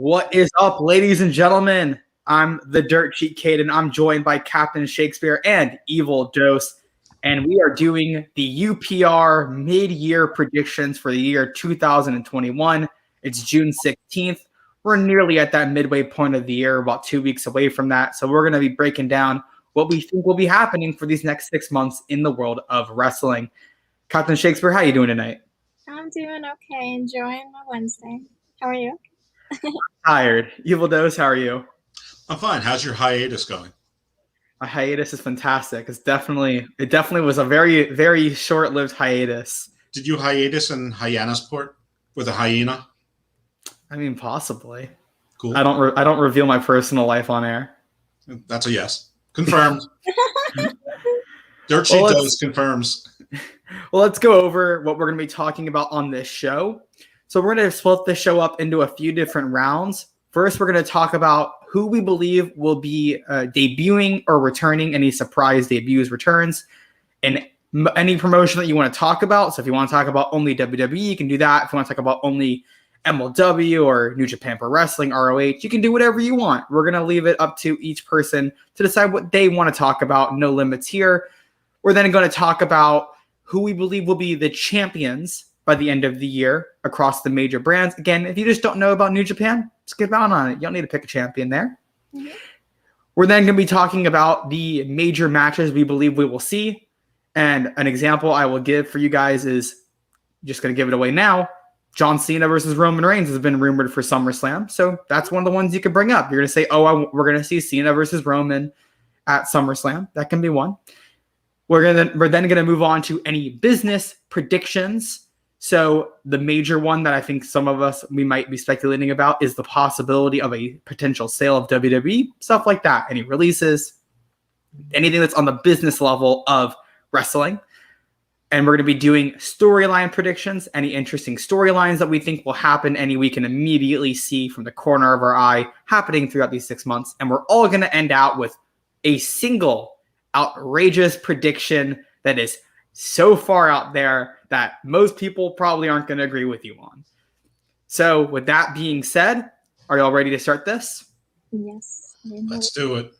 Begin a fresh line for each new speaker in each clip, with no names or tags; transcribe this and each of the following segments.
What is up, ladies and gentlemen? I'm the Dirtsheet Kaden. I'm joined by Captain Shakespeare and Evil Dose, and we are doing the UPR mid-year predictions for the year 2021. It's June 16th. We're nearly at that midway point of the year, about 2 weeks away from that. So we're going to be breaking down what we think will be happening for these next 6 months in the world of wrestling. Captain Shakespeare, how are you doing tonight?
I'm doing okay, enjoying my Wednesday. How are you?
Tired. Evil Dose, how are you?
I'm fine. How's your hiatus going?
My hiatus is fantastic. It definitely was a very, very short-lived hiatus.
Did you hiatus in Hyannisport with a hyena?
I mean, possibly.
Cool.
I don't reveal my personal life on air.
That's a yes. Confirmed. Dirtsheet Dose confirms.
Well, let's go over what we're going to be talking about on this show. So we're going to split the show up into a few different rounds. First, we're going to talk about who we believe will be debuting or returning, any surprise debuts, returns, and any promotion that you want to talk about. So if you want to talk about only WWE, you can do that. If you want to talk about only MLW or New Japan Pro Wrestling, ROH, you can do whatever you want. We're going to leave it up to each person to decide what they want to talk about. No limits here. We're then going to talk about who we believe will be the champions by the end of the year across the major brands. Again, if you just don't know about New Japan, skip out on it. You don't need to pick a champion there. Mm-hmm. We're then going to be talking about the major matches we believe we will see. And an example I will give for you guys is, just going to give it away now, John Cena versus Roman Reigns has been rumored for SummerSlam. So that's one of the ones you could bring up. You're going to say, we're going to see Cena versus Roman at SummerSlam. That can be one. We're then going to move on to any business predictions. So the major one that I think some of us, we might be speculating about is the possibility of a potential sale of WWE, stuff like that. Any releases, anything that's on the business level of wrestling. And we're going to be doing storyline predictions, any interesting storylines that we think will happen, any we can immediately see from the corner of our eye happening throughout these 6 months. And we're all going to end out with a single outrageous prediction that is so far out there that most people probably aren't going to agree with you on. So with that being said, are y'all ready to start this?
Yes.
Let's do it.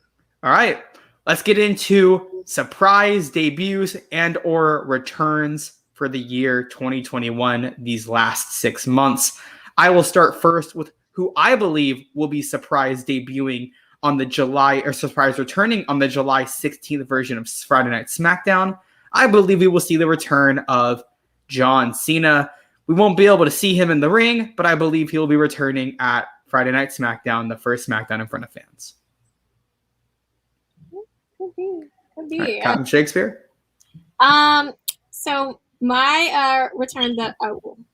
All right. Let's get into surprise debuts and or returns for the year 2021, these last 6 months. I will start first with who I believe will be surprise debuting on the surprise returning on the July 16th version of Friday Night SmackDown. I believe we will see the return of John Cena. We won't be able to see him in the ring, but I believe he'll be returning at Friday Night SmackDown, the first SmackDown in front of fans.
Could be.
Right, Captain Shakespeare?
So my return that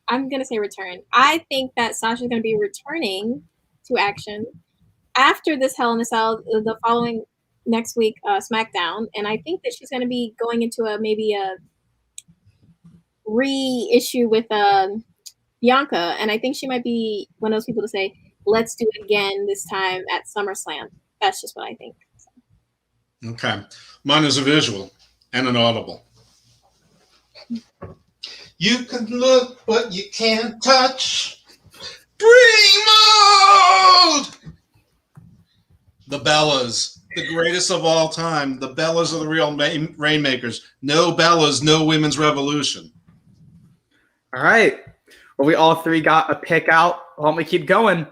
I'm going to say return. I think that Sasha's going to be returning to action after this Hell in a Cell, the following next week, SmackDown, and I think that she's going to be going into maybe a reissue with Bianca, and I think she might be one of those people to say, let's do it again this time at SummerSlam. That's just what I think. So.
Okay. Mine is a visual and an audible. You can look, but you can't touch. Bring mode! The Bellas, the greatest of all time. The Bellas are the real rainmakers. No Bellas, no women's revolution.
All right. Well, we all three got a pick out. Why don't we keep going?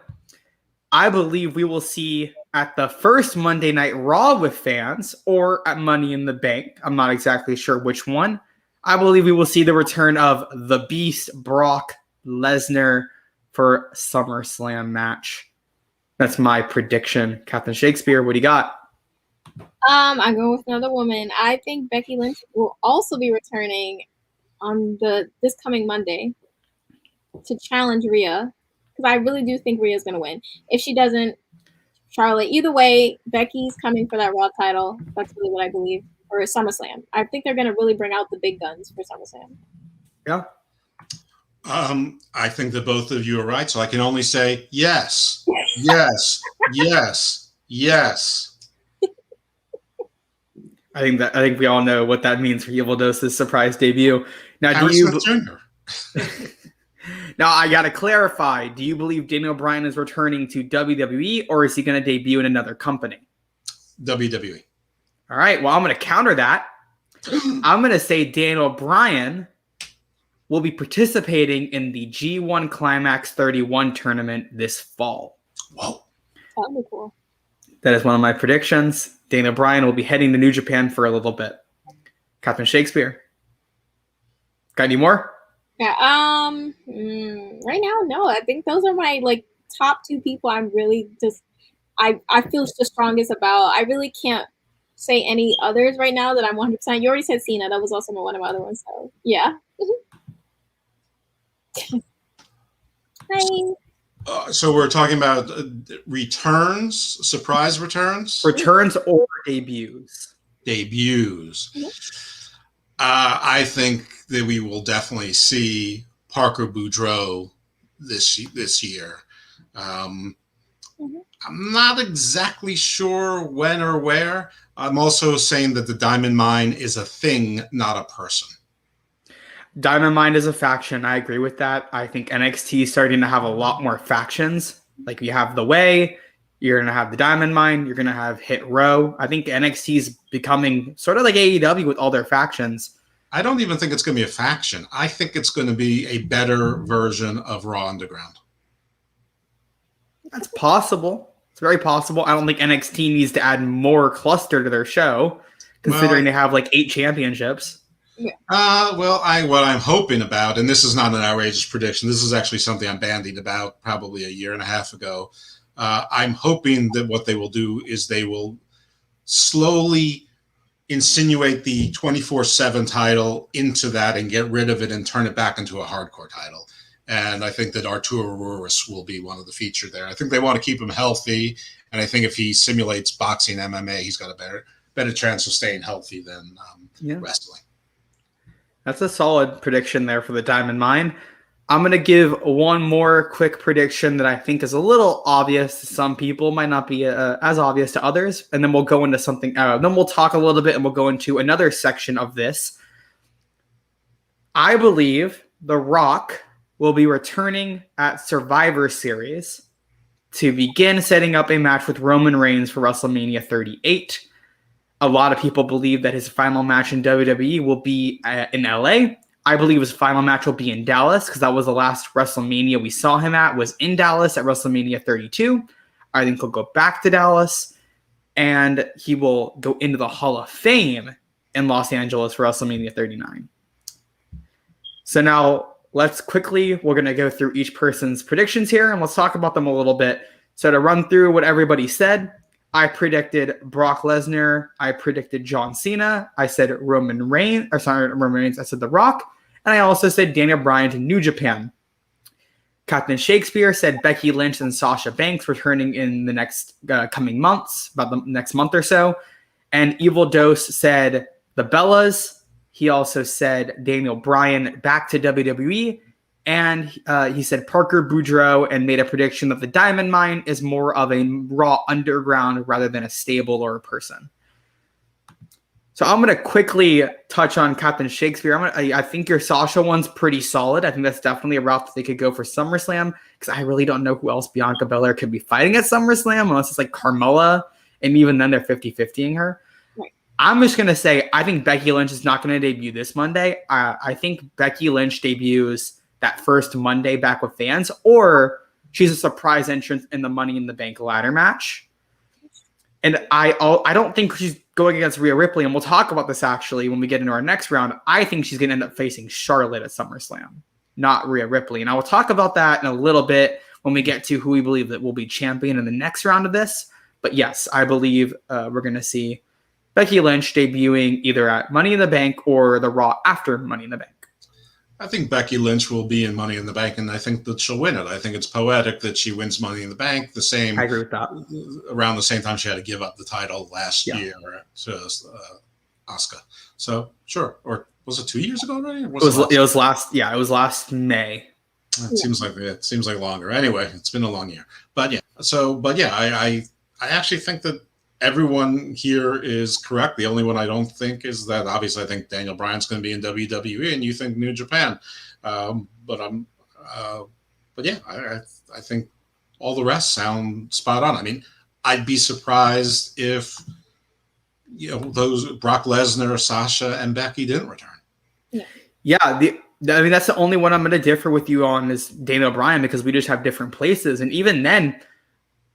I believe we will see at the first Monday Night Raw with fans or at Money in the Bank. I'm not exactly sure which one. I believe we will see the return of the Beast, Brock Lesnar, for SummerSlam match. That's my prediction. Captain Shakespeare, what do you got?
I'm going with another woman. I think Becky Lynch will also be returning on this coming Monday to challenge Rhea, because I really do think Rhea's going to win. If she doesn't, Charlotte. Either way, Becky's coming for that Raw title. That's really what I believe. Or SummerSlam. I think they're going to really bring out the big guns for SummerSlam.
Yeah.
I think that both of you are right, so I can only say yes, yes, yes, yes.
I think we all know what that means for Evil Dose's surprise debut. Now, Now, I got to clarify. Do you believe Daniel Bryan is returning to WWE, or is he going to debut in another company?
WWE.
All right. Well, I'm going to counter that. I'm going to say Daniel Bryan will be participating in the G1 Climax 31 tournament this fall.
Whoa.
That would be cool.
That is one of my predictions. Daniel Bryan will be heading to New Japan for a little bit. Captain Shakespeare. Got any more?
Yeah. Right now, no. I think those are my top two people. I'm really just I feel the strongest about. I really can't say any others right now that I'm 100%. You already said Cena. That was also one of my other ones. So yeah. Hi.
So we're talking about returns, surprise returns?
Returns or debuts?
Debuts.
Mm-hmm.
I think that we will definitely see Parker Boudreaux this year. I'm not exactly sure when or where. I'm also saying that the Diamond Mine is a thing, not a person.
Diamond Mine is a faction. I agree with that. I think NXT is starting to have a lot more factions. Like you have The Way, you're going to have the Diamond Mine, you're going to have Hit Row. I think NXT is becoming sort of like AEW with all their factions.
I don't even think it's going to be a faction. I think it's going to be a better version of Raw Underground.
That's possible. It's very possible. I don't think NXT needs to add more cluster to their show, considering they have like 8 championships.
What I'm hoping about, and this is not an outrageous prediction, this is actually something I bandied about probably a year and a half ago. I'm hoping that what they will do is they will slowly insinuate the 24/7 title into that and get rid of it and turn it back into a hardcore title. And I think that Arturo Ruiz will be one of the featured there. I think they want to keep him healthy, and I think if he simulates boxing MMA, he's got a better chance of staying healthy than wrestling.
That's a solid prediction there for the Diamond Mine. I'm going to give one more quick prediction that I think is a little obvious to some people, might not be as obvious to others, and then we'll go into something. Then we'll talk a little bit, and we'll go into another section of this. I believe The Rock will be returning at Survivor Series to begin setting up a match with Roman Reigns for WrestleMania 38. A lot of people believe that his final match in WWE will be in LA. I believe his final match will be in Dallas because that was the last WrestleMania we saw him at, was in Dallas at WrestleMania 32. I think he'll go back to Dallas, and he will go into the Hall of Fame in Los Angeles for WrestleMania 39. So now we're going to go through each person's predictions here, and let's talk about them a little bit. So to run through what everybody said, I predicted Brock Lesnar. I predicted John Cena. I said Roman Reigns. I said The Rock. And I also said Daniel Bryan to New Japan. Captain Shakespeare said Becky Lynch and Sasha Banks returning in the next coming months, about the next month or so. And Evil Dose said the Bellas. He also said Daniel Bryan back to WWE. And he said Parker Boudreaux and made a prediction that the Diamond Mine is more of a Raw Underground rather than a stable or a person. So I'm going to quickly touch on Captain Shakespeare. I think your Sasha one's pretty solid. I think that's definitely a route that they could go for SummerSlam because I really don't know who else Bianca Belair could be fighting at SummerSlam unless it's like Carmella, and even then they're 50-50ing her. Right. I'm just going to say I think Becky Lynch is not going to debut this Monday. I think Becky Lynch debuts that first Monday back with fans, or she's a surprise entrance in the Money in the Bank ladder match. And I don't think she's going against Rhea Ripley, and we'll talk about this actually when we get into our next round. I think she's going to end up facing Charlotte at SummerSlam, not Rhea Ripley. And I will talk about that in a little bit when we get to who we believe that will be champion in the next round of this. But yes, I believe we're going to see Becky Lynch debuting either at Money in the Bank or the Raw after Money in the Bank.
I think Becky Lynch will be in Money in the Bank, and I think that she'll win it. I think it's poetic that she wins Money in the Bank. I agree with that. Around the same time she had to give up the title last year to Asuka. So sure, or was it 2 years ago already? It
was last May.
It seems like longer. Anyway, it's been a long year. But I actually think that everyone here is correct. The only one I don't think is that obviously I think Daniel Bryan's going to be in WWE and you think New Japan. But But yeah, I think all the rest sound spot on. I mean, I'd be surprised if those Brock Lesnar, Sasha, and Becky didn't return.
Yeah, I mean that's the only one I'm going to differ with you on is Daniel Bryan because we just have different places, and even then,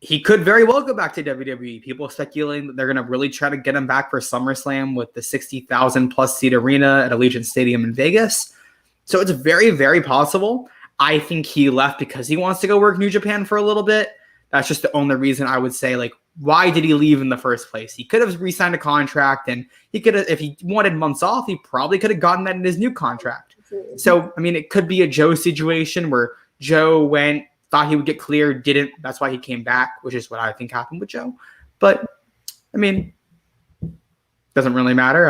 he could very well go back to WWE. People are speculating that they're going to really try to get him back for SummerSlam with the 60,000 plus seat arena at Allegiant Stadium in Vegas. So it's very, very possible. I think he left because he wants to go work New Japan for a little bit. That's just the only reason I would say, like, why did he leave in the first place? He could have re-signed a contract, and he could have, if he wanted months off, he probably could have gotten that in his new contract. So, I mean, it could be a Joe situation where Joe thought he would get cleared, didn't. That's why he came back, which is what I think happened with Joe. But, I mean, doesn't really matter.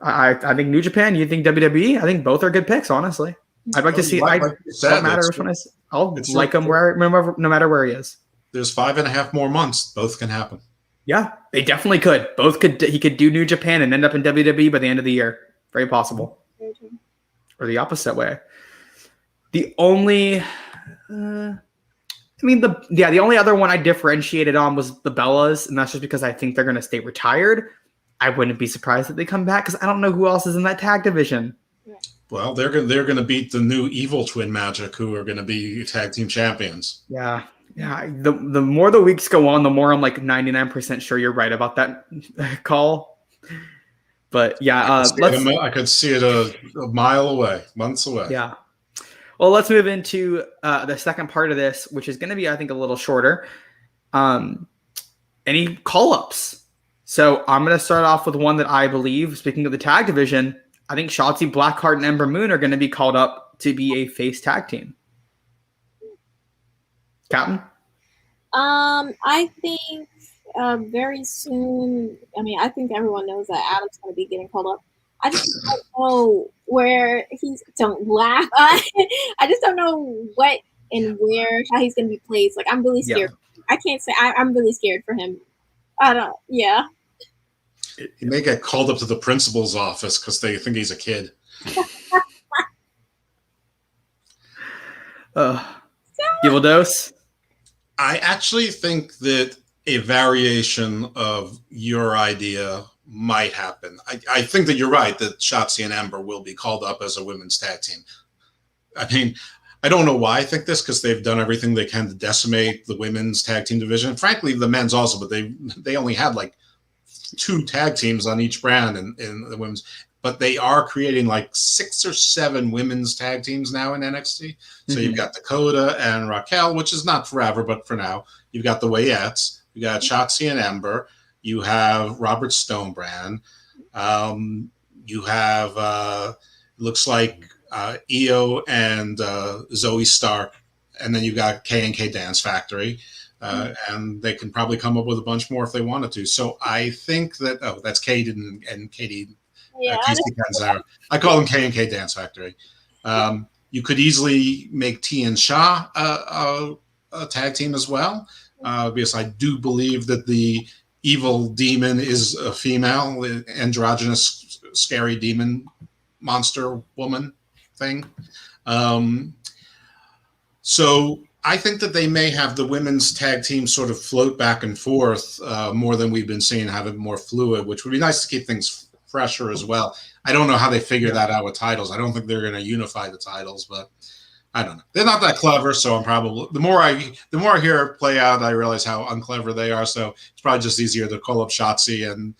I think New Japan, you think WWE? I think both are good picks, honestly. I'd like to see. Doesn't matter which one is. I'll like him no matter where he is.
There's 5.5 more months. Both can happen.
Yeah, they definitely could. Both could. He could do New Japan and end up in WWE by the end of the year. Very possible. Or the opposite way. The only, the only other one I differentiated on was the Bellas, and that's just because I think they're going to stay retired. I wouldn't be surprised if they come back because I don't know who else is in that tag division.
Well, they're going to beat the new Evil Twin Magic, who are going to be tag team champions.
Yeah. The more the weeks go on, the more I'm like 99% sure you're right about that call. But yeah,
I could see it a mile away, months away.
Yeah. Well, let's move into the second part of this, which is going to be, I think, a little shorter. Any call-ups? So I'm going to start off with one that I believe, speaking of the tag division, I think Shotzi Blackheart and Ember Moon are going to be called up to be a face tag team. Captain?
I think very soon, I mean, I think everyone knows that Adam's going to be getting called up. I just don't know where don't laugh. I just don't know what and where, how he's going to be placed. Like, I'm really scared. Yeah. I can't say, I'm really scared for him. Yeah.
He may get called up to the principal's office because they think he's a kid.
Evil Dose?
I actually think that a variation of your idea might happen. I think that you're right that Shotzi and Ember will be called up as a women's tag team. I mean, I don't know why I think this because they've done everything they can to decimate the women's tag team division. Frankly, the men's also, but they only had like 2 tag teams on each brand in the women's. But they are creating like 6 or 7 women's tag teams now in NXT. So you've got Dakota and Raquel, which is not forever, but for now. You've got the Wayettes. You got Shotzi and Ember. You have Robert Stonebrand. You have, looks like Io and Zoe Stark. And then you've got K&K Dance Factory. And they can probably come up with a bunch more if they wanted to. So I think that, that's Kaden and Katie.
Yeah,
I call them K&K Dance Factory. You could easily make T and Shah a tag team as well, because I do believe that the evil demon is a female, androgynous, scary demon monster woman thing. So I think that they may have the women's tag team sort of float back and forth more than we've been seeing, have it more fluid, which would be nice to keep things fresher as well. I don't know how they figure that out with titles. I don't think they're going to unify the titles, but I don't know. They're not that clever, so I'm probably the more I hear it play out, I realize how unclever they are. So it's probably just easier to call up Shotzi and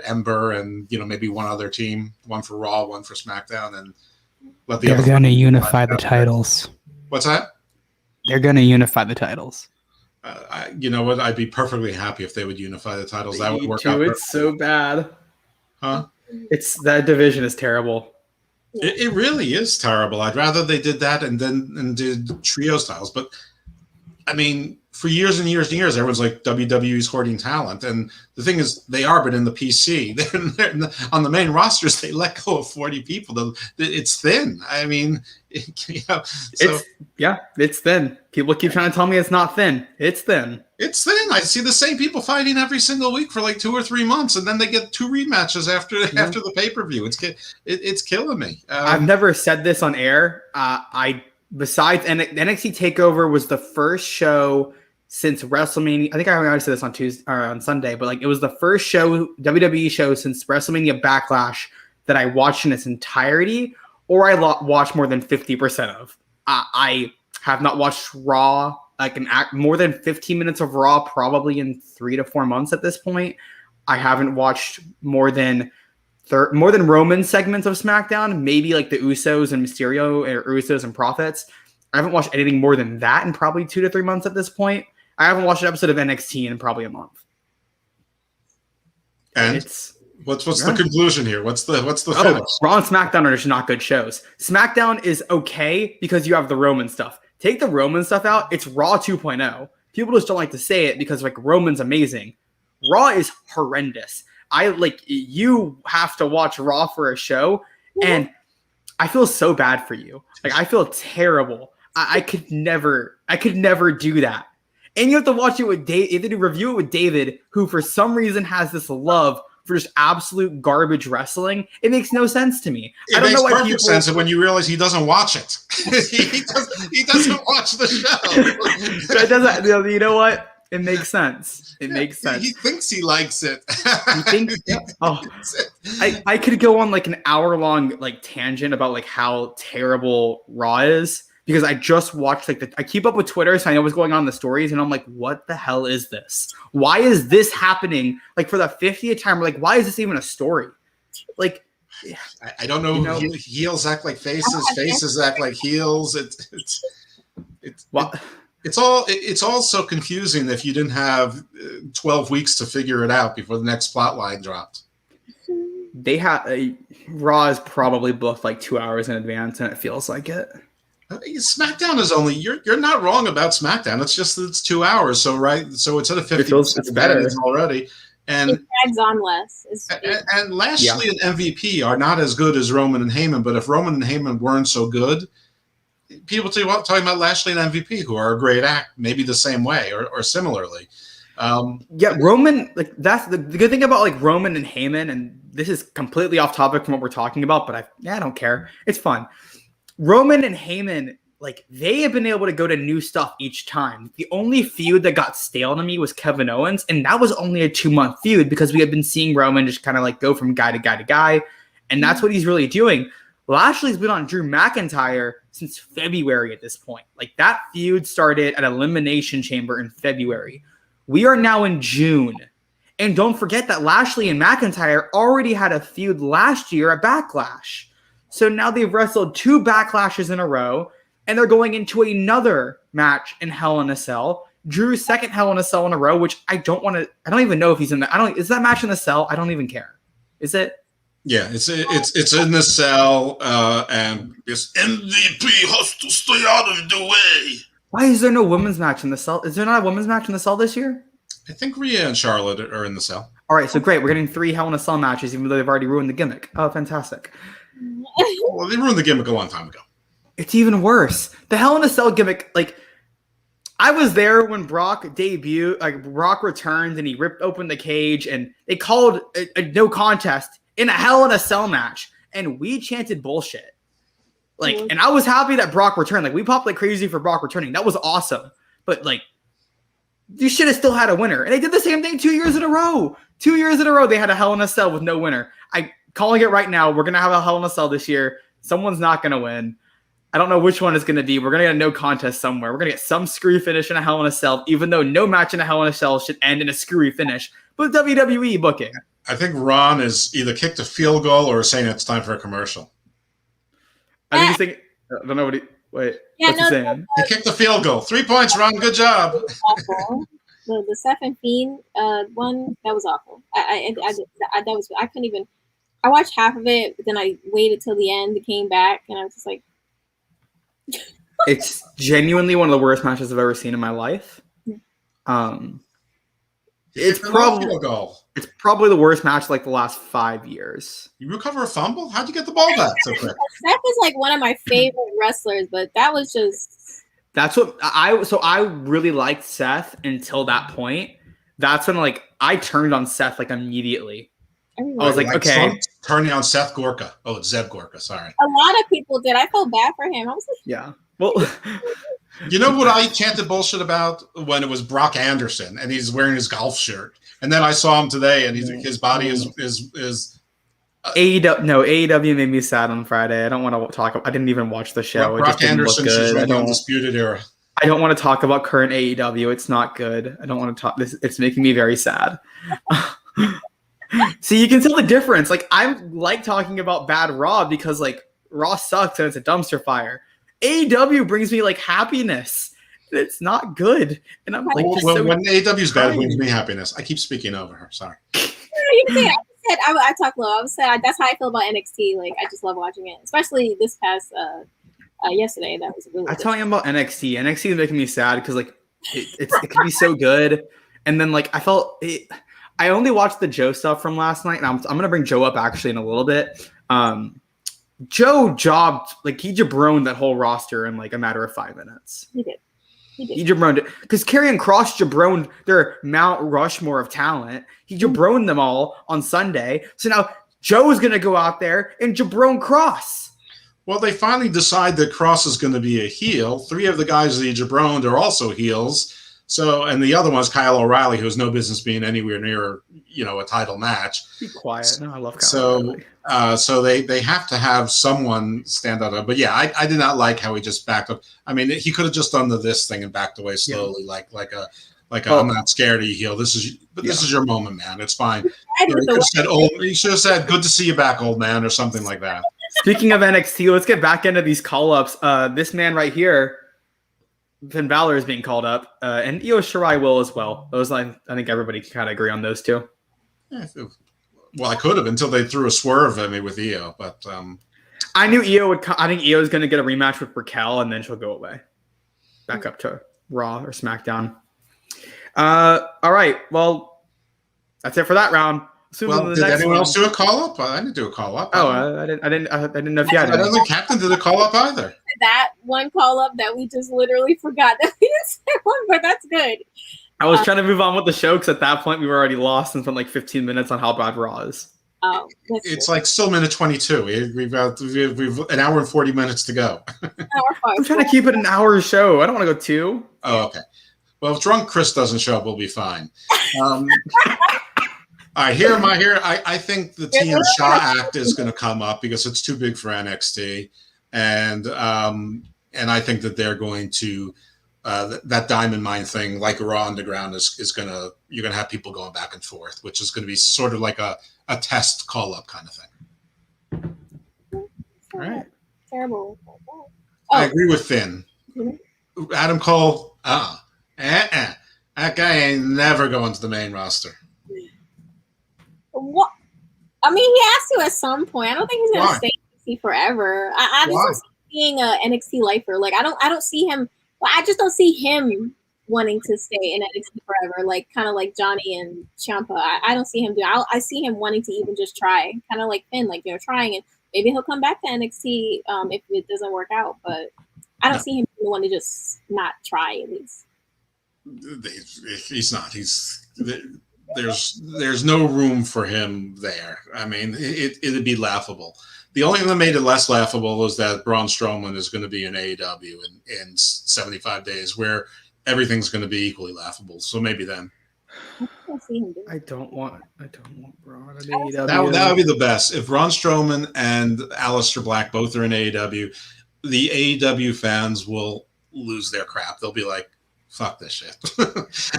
Ember and maybe one other team, one for Raw, one for SmackDown, and let the.
They're going to unify the titles.
What's that?
They're going to unify the titles.
You know what? I'd be perfectly happy if they would unify the titles. That would work out.
It's so bad.
Huh?
That division is terrible.
It really is terrible. I'd rather they did that and did trio styles. But I mean, for years and years and years, everyone's like WWE's hoarding talent. And the thing is, they are, but in the PC, on the main rosters, they let go of 40 people. It's thin. I mean,
it's thin. People keep trying to tell me it's not thin. It's thin.
It's thin. I see the same people fighting every single week for like 2 or 3 months, and then they get 2 rematches after the pay-per-view. It's killing me.
I've never said this on air. I besides NXT Takeover was the first show since WrestleMania. I think I already said this on Tuesday or on Sunday, but like it was the first show WWE show since WrestleMania Backlash that I watched in its entirety, or I watched more than 50% of. I have not watched Raw more than 15 minutes of Raw probably in 3 to 4 months at this point. I haven't watched more than Roman segments of SmackDown, maybe like the Usos and Mysterio or Usos and Profits. I haven't watched anything more than that in probably 2 to 3 months at this point. I haven't watched an episode of NXT in probably a month.
And what's the conclusion here? What's the finish?
Raw and SmackDown are just not good shows. SmackDown is okay because you have the Roman stuff. Take the Roman stuff out, it's Raw 2.0. People just don't like to say it because like Roman's amazing. Raw is horrendous. You have to watch Raw for a show, and I feel so bad for you. Like I feel terrible. I could never do that. And you have to watch it with Dave. You have to review it with David, who for some reason has this love for just absolute garbage wrestling. It makes no sense to me.
I don't know why perfect sense when you realize he doesn't watch it. he doesn't watch the show.
That doesn't. You know what? It makes sense. It makes sense.
He thinks he likes it.
He thinks. Oh, I could go on like an hour-long like tangent about like how terrible Raw is because I just watched I keep up with Twitter, so I know what's going on in the stories, and I'm like, what the hell is this? Why is this happening? Like for the 50th time, we're like, why is this even a story? Like,
I don't know. Heels act like faces. Faces act like heels. It's all so confusing if you didn't have 12 weeks to figure it out before the next plot line dropped.
They have Raw is probably booked like 2 hours in advance, and it feels like it.
SmackDown is only you're not wrong about SmackDown. It's just that it's 2 hours, so instead of 50,
it's better
already. And
it drags on less.
And Lashley and MVP are not as good as Roman and Heyman, but if Roman and Heyman weren't so good, people talking about Lashley and MVP, who are a great act, maybe the same way or similarly.
Roman, like that's the good thing about like Roman and Heyman, and this is completely off topic from what we're talking about, but I don't care. It's fun. Roman and Heyman, like they have been able to go to new stuff each time. The only feud that got stale to me was Kevin Owens, and that was only a 2-month feud because we had been seeing Roman just kind of like go from guy to guy to guy, and that's what he's really doing. Lashley's been on Drew McIntyre since February at this point. Like that feud started at Elimination Chamber in February. We are now in June. And don't forget that Lashley and McIntyre already had a feud last year at Backlash. So now they've wrestled 2 Backlashes in a row, and they're going into another match in Hell in a Cell. Drew's second Hell in a Cell in a row, which I don't even know if he's in that. Is that match in the cell? I don't even care. Is it?
Yeah, it's in the cell, and this MVP has to stay out of the way.
Why is there no women's match in the cell? Is there not a women's match in the cell this year?
I think Rhea and Charlotte are in the cell.
All right, so great. We're getting 3 Hell in a Cell matches, even though they've already ruined the gimmick. Oh, fantastic.
Well, they ruined the gimmick a long time ago.
It's even worse. The Hell in a Cell gimmick, like, I was there when Brock debuted, like, Brock returned and he ripped open the cage and they called a no contest in a Hell in a Cell match. And we chanted bullshit. Like, and I was happy that Brock returned. Like, we popped like crazy for Brock returning. That was awesome. But, like, you should have still had a winner. And they did the same thing 2 years in a row. 2 years in a row, they had a Hell in a Cell with no winner. I'm calling it right now. We're going to have a Hell in a Cell this year. Someone's not going to win. I don't know which one it's going to be. We're going to get a no contest somewhere. We're going to get some screwy finish in a Hell in a Cell, even though no match in a Hell in a Cell should end in a screwy finish. But WWE booking.
I think Ron is either kicked a field goal or saying it's time for a commercial.
I think he's thinking, I don't know what what's he saying?
He kicked the field goal. 3 points, Ron. Good job.
Awful. The Seth and Fiend one, that was awful. I couldn't even. I watched half of it, but then I waited till the end. It came back, and I was just like,
it's genuinely one of the worst matches I've ever seen in my life. It's probably the worst match like the last 5 years.
You recover a fumble? How'd you get the ball back so quick?
Seth is like one of my favorite wrestlers, but that was just.
That's what I really liked Seth until that point. That's when like I turned on Seth like immediately. I was like, okay.
Turning on Seth Gorka. Oh, it's Zeb Gorka. Sorry.
A lot of people did. I felt bad for him. I was like,
yeah. Well,
You know what I chanted bullshit about when it was Brock Anderson and he's wearing his golf shirt, and then I saw him today and his body is
AEW. No, AEW made me sad on Friday. I don't want to talk. I didn't even watch the show. It just
Brock
didn't
Anderson
look
should
good.
run the Undisputed Era.
I don't want to talk about current AEW. It's not good. I don't want to talk. It's making me very sad. See, you can tell the difference. Like I like talking about bad Raw because like Raw sucks and it's a dumpster fire. AEW brings me like happiness. It's not good, and I'm like, just so
when AEW's bad, it
crying.
brings me happiness. I keep speaking over her. Sorry.
You can say I talk low. I would say that's how I feel about NXT. Like I just love watching it, especially this past yesterday. That was really.
I'm
good.
telling you about NXT. NXT is making me sad because like it can be so good, and then like I felt it. I only watched the Joe stuff from last night, and I'm gonna bring Joe up actually in a little bit. Joe jobbed like he jabroned that whole roster in like a matter of 5 minutes.
He did.
He jabroned it because Karrion Kross jabroned their Mount Rushmore of talent. He jabroned them all on Sunday. So now Joe's gonna go out there and jabron Kross.
Well, they finally decide that Cross is going to be a heel. 3 of the guys that he jabroned are also heels. So, and the other one's Kyle O'Reilly, who has no business being anywhere near, a title match.
Be quiet. No, I love Kyle O'Reilly.
So they have to have someone stand out. But yeah, I did not like how he just backed up. I mean, he could have just done this thing and backed away slowly, like I'm not scared of you, heel. This is your moment, man. It's fine. He should have said, "Good to see you back, old man," or something like that.
Speaking of NXT, let's get back into these call-ups. This man right here, Finn Balor, is being called up, and Io Shirai will as well. Those, I think everybody can kind of agree on those two.
Yeah, well, I could have until they threw a swerve at me with Io, but
I knew Io would. I think Io is going to get a rematch with Raquel, and then she'll go away, back up to Raw or SmackDown. All right, well, that's it for that round.
Did anyone else do a call up? I didn't do a call up.
Oh, I didn't know if you had.
I don't think Captain did a call up either.
That one call up that we just literally forgot that we didn't say one, but that's good.
I was trying to move on with the show because at that point we were already lost and spent like 15 minutes on how bad Raw is.
Oh,
it's like still minute 22. We've an hour and 40 minutes to go.
I'm trying to keep it an hour show. I don't want to go 2.
Oh, okay. Well, if drunk Chris doesn't show up, we'll be fine. All right, I think the Tian Sha act is going to come up because it's too big for NXT, and I think that they're going to that Diamond Mine thing, like a Raw Underground, is you're gonna have people going back and forth, which is going to be sort of like a test call up kind of thing.
All right.
Terrible.
I agree with Finn. Mm-hmm. Adam Cole, that guy ain't never going to the main roster.
What? I mean, he has to at some point. I don't think he's gonna stay in NXT forever. I just don't see being a NXT lifer. Like I don't see him. I just don't see him wanting to stay in NXT forever. Like kind of like Johnny and Ciampa. I don't see him do. I see him wanting to even just try, kind of like Finn, like trying, and maybe he'll come back to NXT if it doesn't work out. But I don't see him being the one to just not try at least.
He's not. There's no room for him there. I mean, it'd be laughable. The only thing that made it less laughable is that Braun Strowman is going to be in AEW in 75 days, where everything's going to be equally laughable. So maybe then.
I don't want Braun in AEW.
That would be the best if Braun Strowman and Aleister Black both are in AEW. The AEW fans will lose their crap. They'll be like, fuck this shit.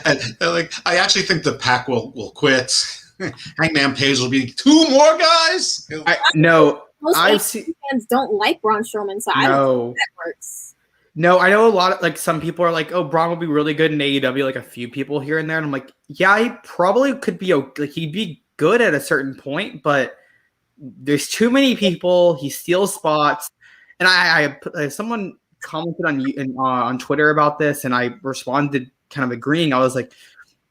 and I actually think the Pac will quit. Hangman Page will be 2 more guys.
Most fans don't like Braun Strowman, so I don't think that works.
No, I know a lot of some people are like, oh, Braun will be really good in AEW, like a few people here and there. And I'm like, yeah, he probably could be he'd be good at a certain point, but there's too many people. He steals spots. And I someone commented on Twitter about this, and I responded kind of agreeing. I was like,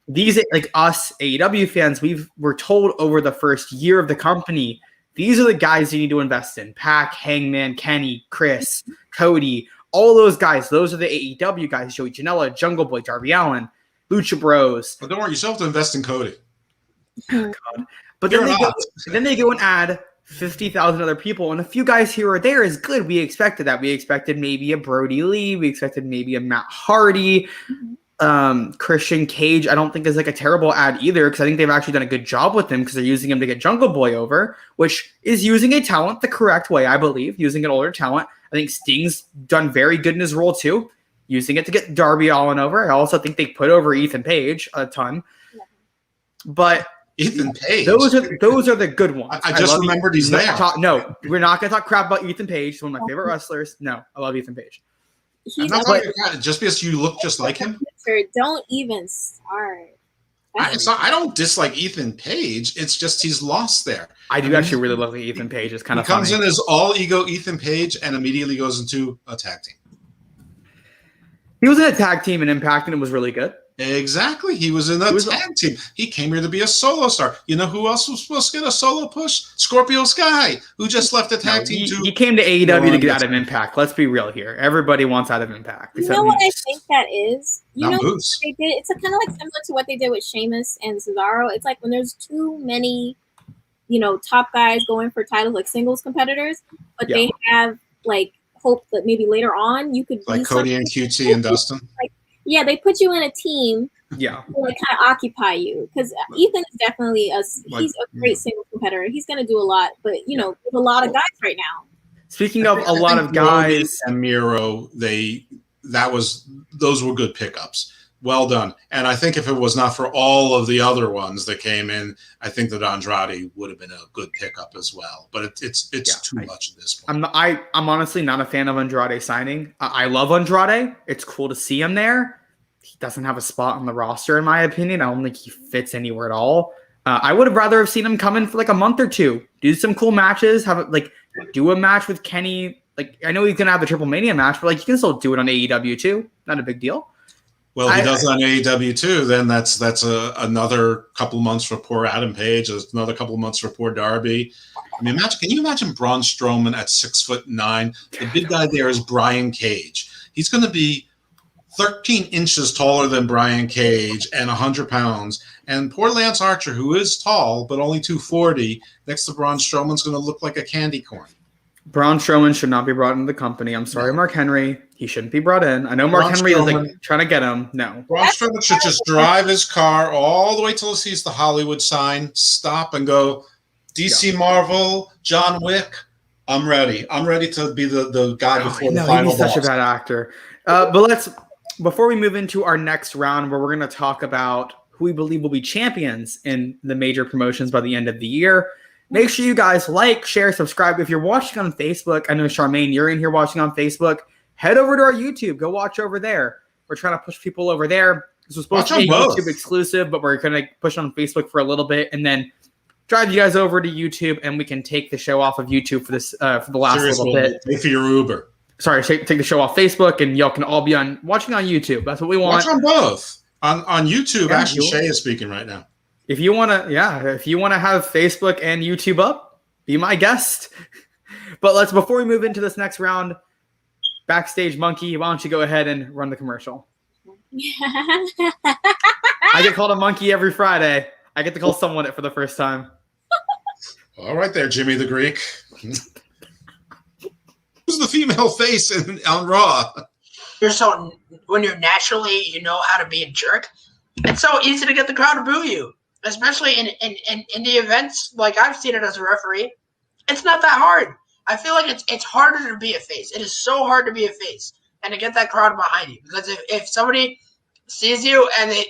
these us AEW fans, we're told over the first year of the company, these are the guys you need to invest in. Pac, Hangman, Kenny, Chris, Cody, all those guys. Those are the AEW guys. Joey Janela, Jungle Boy, Darby Allin, Lucha Bros.
But don't worry, you still have to invest in Cody.
God. But then they go and add 50,000 other people, and a few guys here or there is good. We expected that. We expected maybe a Brody Lee. We expected maybe a Matt Hardy. Christian Cage, I don't think is like a terrible ad either, because I think they've actually done a good job with him because they're using him to get Jungle Boy over, which is using a talent the correct way, I believe, using an older talent. I think Sting's done very good in his role too, using it to get Darby Allin over. I also think they put over Ethan Page a ton. But
Ethan Page.
Those are the good ones.
I just remembered he's there.
No, we're not going to talk crap about Ethan Page. He's one of my favorite wrestlers. No, I love Ethan Page.
He's
Just because you look just like him?
Don't even start.
I don't dislike Ethan Page. It's just he's lost there.
I do actually really love Ethan Page. It's kind of
funny. He comes
in
as all ego Ethan Page and immediately goes into a tag team.
He was in a tag team in Impact and it was really good.
Exactly. He was in a tag team. He came here to be a solo star. You know who else was supposed to get a solo push? Scorpio Sky, who just left the tag team too.
He came to AEW to get out of Impact. Let's be real here. Everybody wants out of Impact.
You know what I think that is? You know what
Moose.
they did? It's kind of like similar to what they did with Sheamus and Cesaro. It's like when there's too many, top guys going for titles like singles competitors, but they have like hope that maybe later on you could
like Cody and QT and Dustin.
Yeah, they put you in a team to like kind of occupy you, because Ethan is definitely he's a great single competitor. He's going to do a lot, but there's a lot of guys right now.
Speaking of a lot of guys
and Miro, those were good pickups. Well done. And I think if it was not for all of the other ones that came in, I think that Andrade would have been a good pickup as well. But it's too much at this point.
I'm honestly not a fan of Andrade signing. I love Andrade. It's cool to see him there. He doesn't have a spot on the roster, in my opinion. I don't think he fits anywhere at all. I would have rather have seen him come in for like a month or two, do some cool matches, do a match with Kenny. Like, I know he's gonna have the Triple Mania match, but you can still do it on AEW too. Not a big deal.
Well, he does it on AEW too. Then that's another couple months for poor Adam Page. There's another couple months for poor Darby. I mean, can you imagine Braun Strowman at 6'9"? The big guy there is Brian Cage. He's going to be 13 inches taller than Brian Cage and 100 pounds. And poor Lance Archer, who is tall but only 240, next to Braun Strowman's going to look like a candy corn.
Braun Strowman should not be brought into the company. I'm sorry, Mark Henry. He shouldn't be brought in. I know Mark Henry is trying to get him. No.
Braun Strowman should just drive his car all the way till he sees the Hollywood sign, stop and go, DC Marvel, John Wick, I'm ready. I'm ready to be the guy before the final
he's such a bad actor. Before we move into our next round, where we're going to talk about who we believe will be champions in the major promotions by the end of the year, make sure you guys like, share, subscribe. If you're watching on Facebook, I know, Charmaine, you're in here watching on Facebook. Head over to our YouTube. Go watch over there. We're trying to push people over there. This was supposed to be YouTube exclusive, but we're going to push on Facebook for a little bit and then drive you guys over to YouTube, and we can take the show off of YouTube for this for the last little bit.
Pay for your Uber.
Sorry, take the show off Facebook, and y'all can all be watching on YouTube. That's what we want.
Watch on both. On YouTube, actually, Shay is speaking right now.
If you want to have Facebook and YouTube up, be my guest. But before we move into this next round, Backstage Monkey, why don't you go ahead and run the commercial? I get called a monkey every Friday. I get to call someone it for the first time.
All right there, Jimmy the Greek. Who's the female face on Raw?
When you're naturally, you know how to be a jerk. It's so easy to get the crowd to boo you, especially in the events like I've seen it as a referee. It's not that hard. I feel like it's harder to be a face. It is so hard to be a face and to get that crowd behind you, because if somebody sees you and they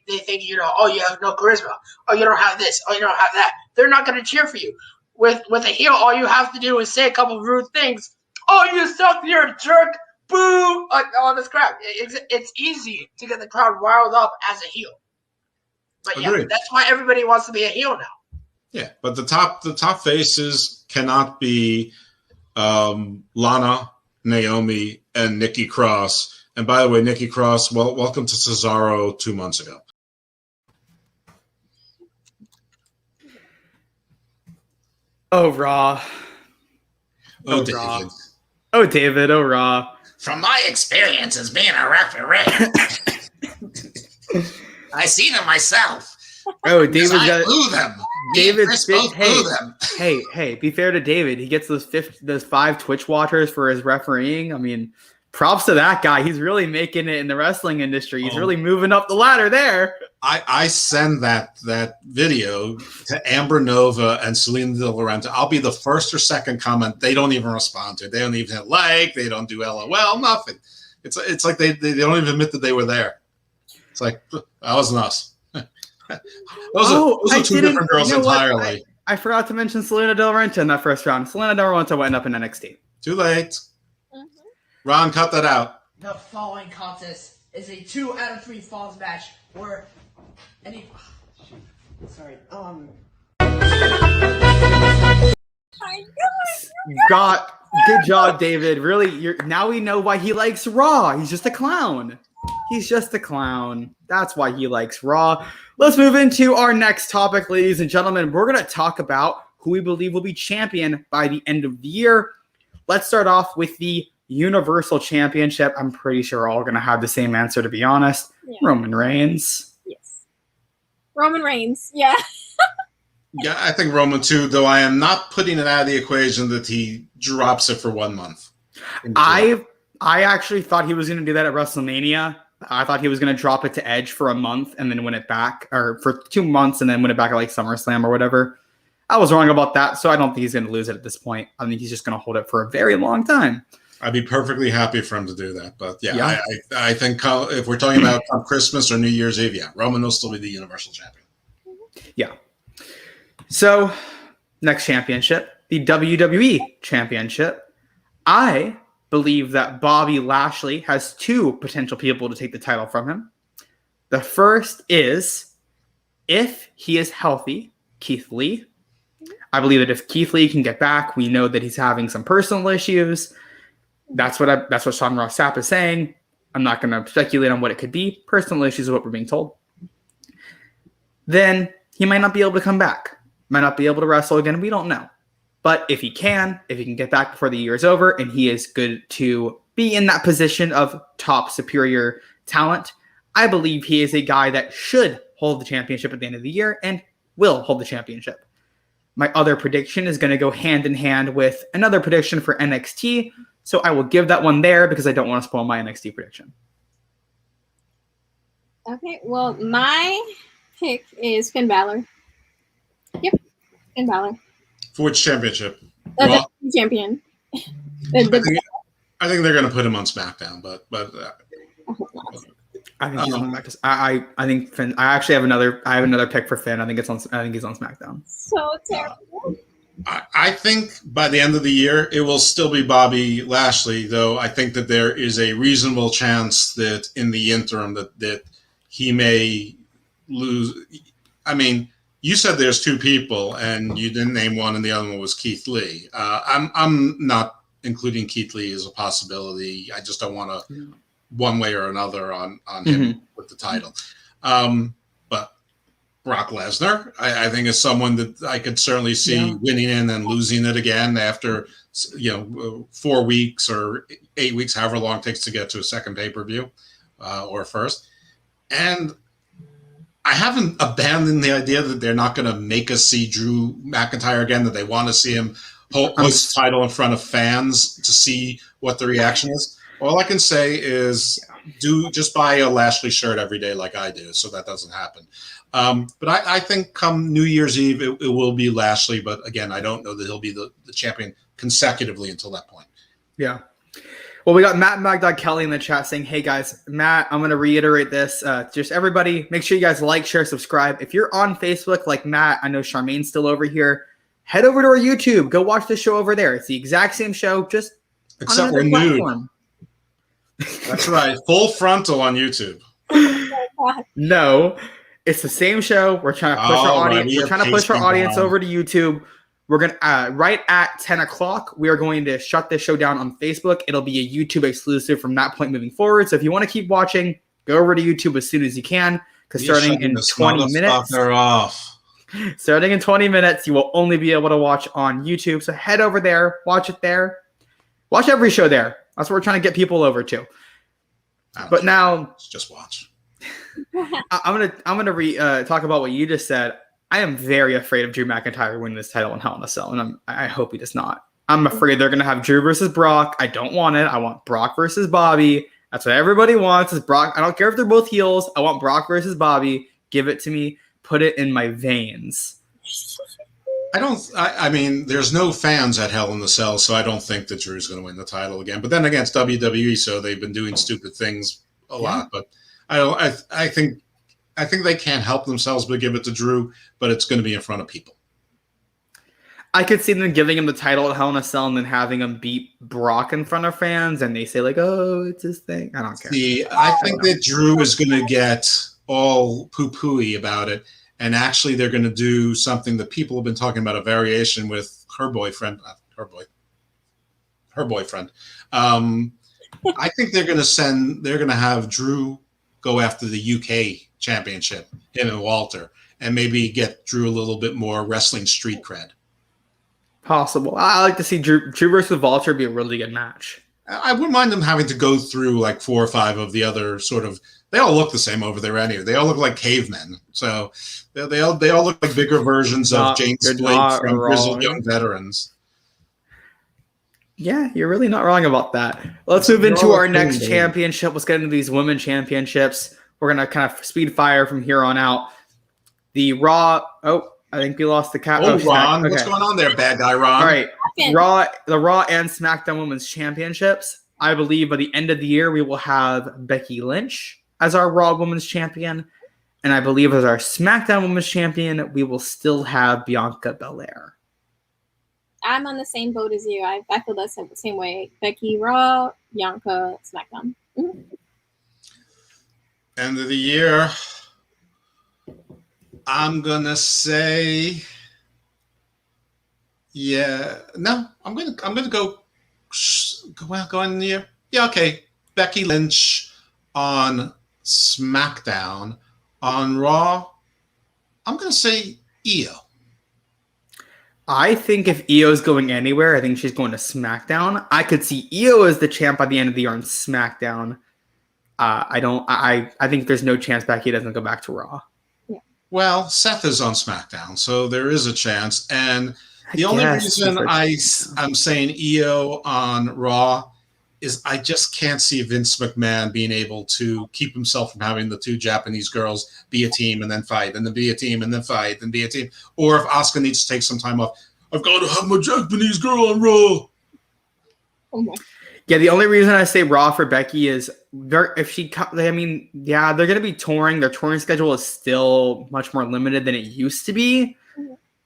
think, oh, you have no charisma, oh, you don't have this, oh, you don't have that, they're not going to cheer for you. With a heel, all you have to do is say a couple of rude things. Oh, you suck, you're a jerk, boo, all this crap. It's easy to get the crowd riled up as a heel. But yeah, that's why everybody wants to be a heel now.
Yeah, but the top faces cannot be Lana, Naomi, and Nikki Cross. And by the way, Nikki Cross, welcome to Cesaro 2 months ago.
Oh, Raw.
Oh, David.
Oh, David. Oh, Raw.
From my experience as being a referee, I seen them myself.
Oh, David.
I blew them.
David.
Chris both
Hey,
blew them.
hey, be fair to David. He gets those 5 Twitch watchers for his refereeing. I mean, props to that guy. He's really making it in the wrestling industry. He's really moving up the ladder there.
I send that video to Amber Nova and Selena De Laurenta. I'll be the first or second comment. They don't even respond to it. They don't even hit like. They don't do LOL. Nothing. It's like they don't even admit that they were there. It's like, that wasn't us. those are two different girls entirely.
I forgot to mention Selena De Laurenta in that first round. Selena De Laurenta went up in NXT.
Too late. Ron, cut that out.
The following contest is a 2 out of 3 falls match where any. Sorry.
Good job, David. Really, now we know why he likes Raw. He's just a clown. He's just a clown. That's why he likes Raw. Let's move into our next topic, ladies and gentlemen. We're going to talk about who we believe will be champion by the end of the year. Let's start off with the Universal Championship. I'm pretty sure we're all going to have the same answer, to be honest. Yeah. Roman Reigns.
Yes. Roman Reigns. Yeah.
Yeah, I think Roman too, though I am not putting it out of the equation that he drops it for 1 month.
I actually thought he was going to do that at WrestleMania. I thought he was going to drop it to Edge for a month and then win it back, or for 2 months and then win it back at like SummerSlam or whatever. I was wrong about that, so I don't think he's going to lose it at this point. I think he's just going to hold it for a very long time.
I'd be perfectly happy for him to do that. But yeah. I think if we're talking about Christmas or New Year's Eve, Roman will still be the Universal Champion.
Yeah. So, next championship, the WWE Championship. I believe that Bobby Lashley has 2 potential people to take the title from him. The first is, if he is healthy, Keith Lee. I believe that if Keith Lee can get back, we know that he's having some personal issues. That's what Sean Ross Sapp is saying. I'm not going to speculate on what it could be. Personal issues is what we're being told. Then he might not be able to come back. Might not be able to wrestle again. We don't know. But if he can get back before the year is over and he is good to be in that position of top superior talent, I believe he is a guy that should hold the championship at the end of the year and will hold the championship. My other prediction is going to go hand in hand with another prediction for NXT. So I will give that one there because I don't want to spoil my NXT prediction.
Okay, well, my pick is Finn Balor. Yep, Finn Balor.
For which championship?
The champion.
I think they're going to put him on SmackDown, but
I think he's on SmackDown. I think Finn. I actually have another pick for Finn. I think he's on SmackDown.
So terrible.
I think by the end of the year it will still be Bobby Lashley, though I think that there is a reasonable chance that in the interim that he may lose. I mean, you said there's 2 people, and you didn't name one, and the other one was Keith Lee. I'm not including Keith Lee as a possibility. I just don't want to one way or another on him with the title. But Brock Lesnar, I think, is someone that I could certainly see winning in and losing it again after 4 weeks or 8 weeks, however long it takes to get to a second pay-per-view or first. And I haven't abandoned the idea that they're not going to make us see Drew McIntyre again, that they want to see him host the title in front of fans to see what the reaction is. All I can say is just buy a Lashley shirt every day like I do, so that doesn't happen. But I think come New Year's Eve, it will be Lashley. But again, I don't know that he'll be the champion consecutively until that point.
Yeah. Well, we got Matt Magdog Kelly in the chat saying, hey, guys, Matt, I'm going to reiterate this. Just everybody, make sure you guys like, share, subscribe. If you're on Facebook like Matt, I know Charmaine's still over here. Head over to our YouTube. Go watch the show over there. It's the exact same show, just
except we're nude. That's right. Full frontal on YouTube.
No, it's the same show. We're trying to push our audience. We're trying to push our audience over to YouTube. We're gonna right at 10 o'clock. We are going to shut this show down on Facebook. It'll be a YouTube exclusive from that point moving forward. So if you want to keep watching, go over to YouTube as soon as you can. Because starting in 20 minutes,
they're off.
Starting in 20 minutes, you will only be able to watch on YouTube. So head over there, watch it there, watch every show there. That's what we're trying to get people over to. But now,
just watch.
I'm gonna talk about what you just said. I am very afraid of Drew McIntyre winning this title in Hell in a Cell, and I hope he does not. I'm afraid they're going to have Drew versus Brock. I don't want it. I want Brock versus Bobby. That's what everybody wants is Brock. I don't care if they're both heels. I want Brock versus Bobby. Give it to me. Put it in my veins.
I mean, there's no fans at Hell in the Cell, so I don't think that Drew's going to win the title again. But then again, it's WWE, so they've been doing stupid things a lot. But I think they can't help themselves but give it to Drew, but it's going to be in front of people.
I could see them giving him the title at Hell in a Cell and then having him beat Brock in front of fans, and they say like, "Oh, it's his thing." I don't care.
See, I think that Drew is going to get all poo-pooey about it, and actually they're going to do something that people have been talking about, a variation with her boyfriend. I think they're going to have Drew go after the UK championship, him and Walter, and maybe get Drew a little bit more wrestling street cred.
Possible. I like to see Drew versus Walter be a really good match.
I wouldn't mind them having to go through like 4 or 5 of the other sort of. They all look the same over there anyway. They all look like cavemen. So they all look like bigger versions of James Blake from Grizzled Young Veterans.
Yeah, you're really not wrong about that. Let's move into our next championship. Let's get into these women championships. We're going to kind of speed fire from here on out. The Raw. Oh, I think we lost the cat.
Oh, Ron. Okay. What's going on there, bad guy Ron?
All right. The Raw and SmackDown Women's Championships. I believe by the end of the year, we will have Becky Lynch as our Raw Women's Champion. And I believe as our SmackDown Women's Champion, we will still have Bianca Belair.
I'm on the same boat as you. I feel the same way. Becky Raw, Bianca SmackDown. Mm-hmm.
End of the year. I'm gonna say, I'm gonna go in the year. Yeah, okay. Becky Lynch on SmackDown. On Raw, I'm gonna say Io.
I think if Io's going anywhere, I think she's going to SmackDown. I could see Io as the champ by the end of the year on SmackDown. I think there's no chance Becky doesn't go back to Raw.
Well, Seth is on SmackDown, so there is a chance. And the only reason I'm saying Io on Raw is I just can't see Vince McMahon being able to keep himself from having the 2 Japanese girls be a team and then fight, and then be a team and then fight, and be a team. Or if Asuka needs to take some time off, I've got to have my Japanese girl on Raw.
Oh my.
Yeah, the only reason I say Raw for Becky is they're going to be touring. Their touring schedule is still much more limited than it used to be.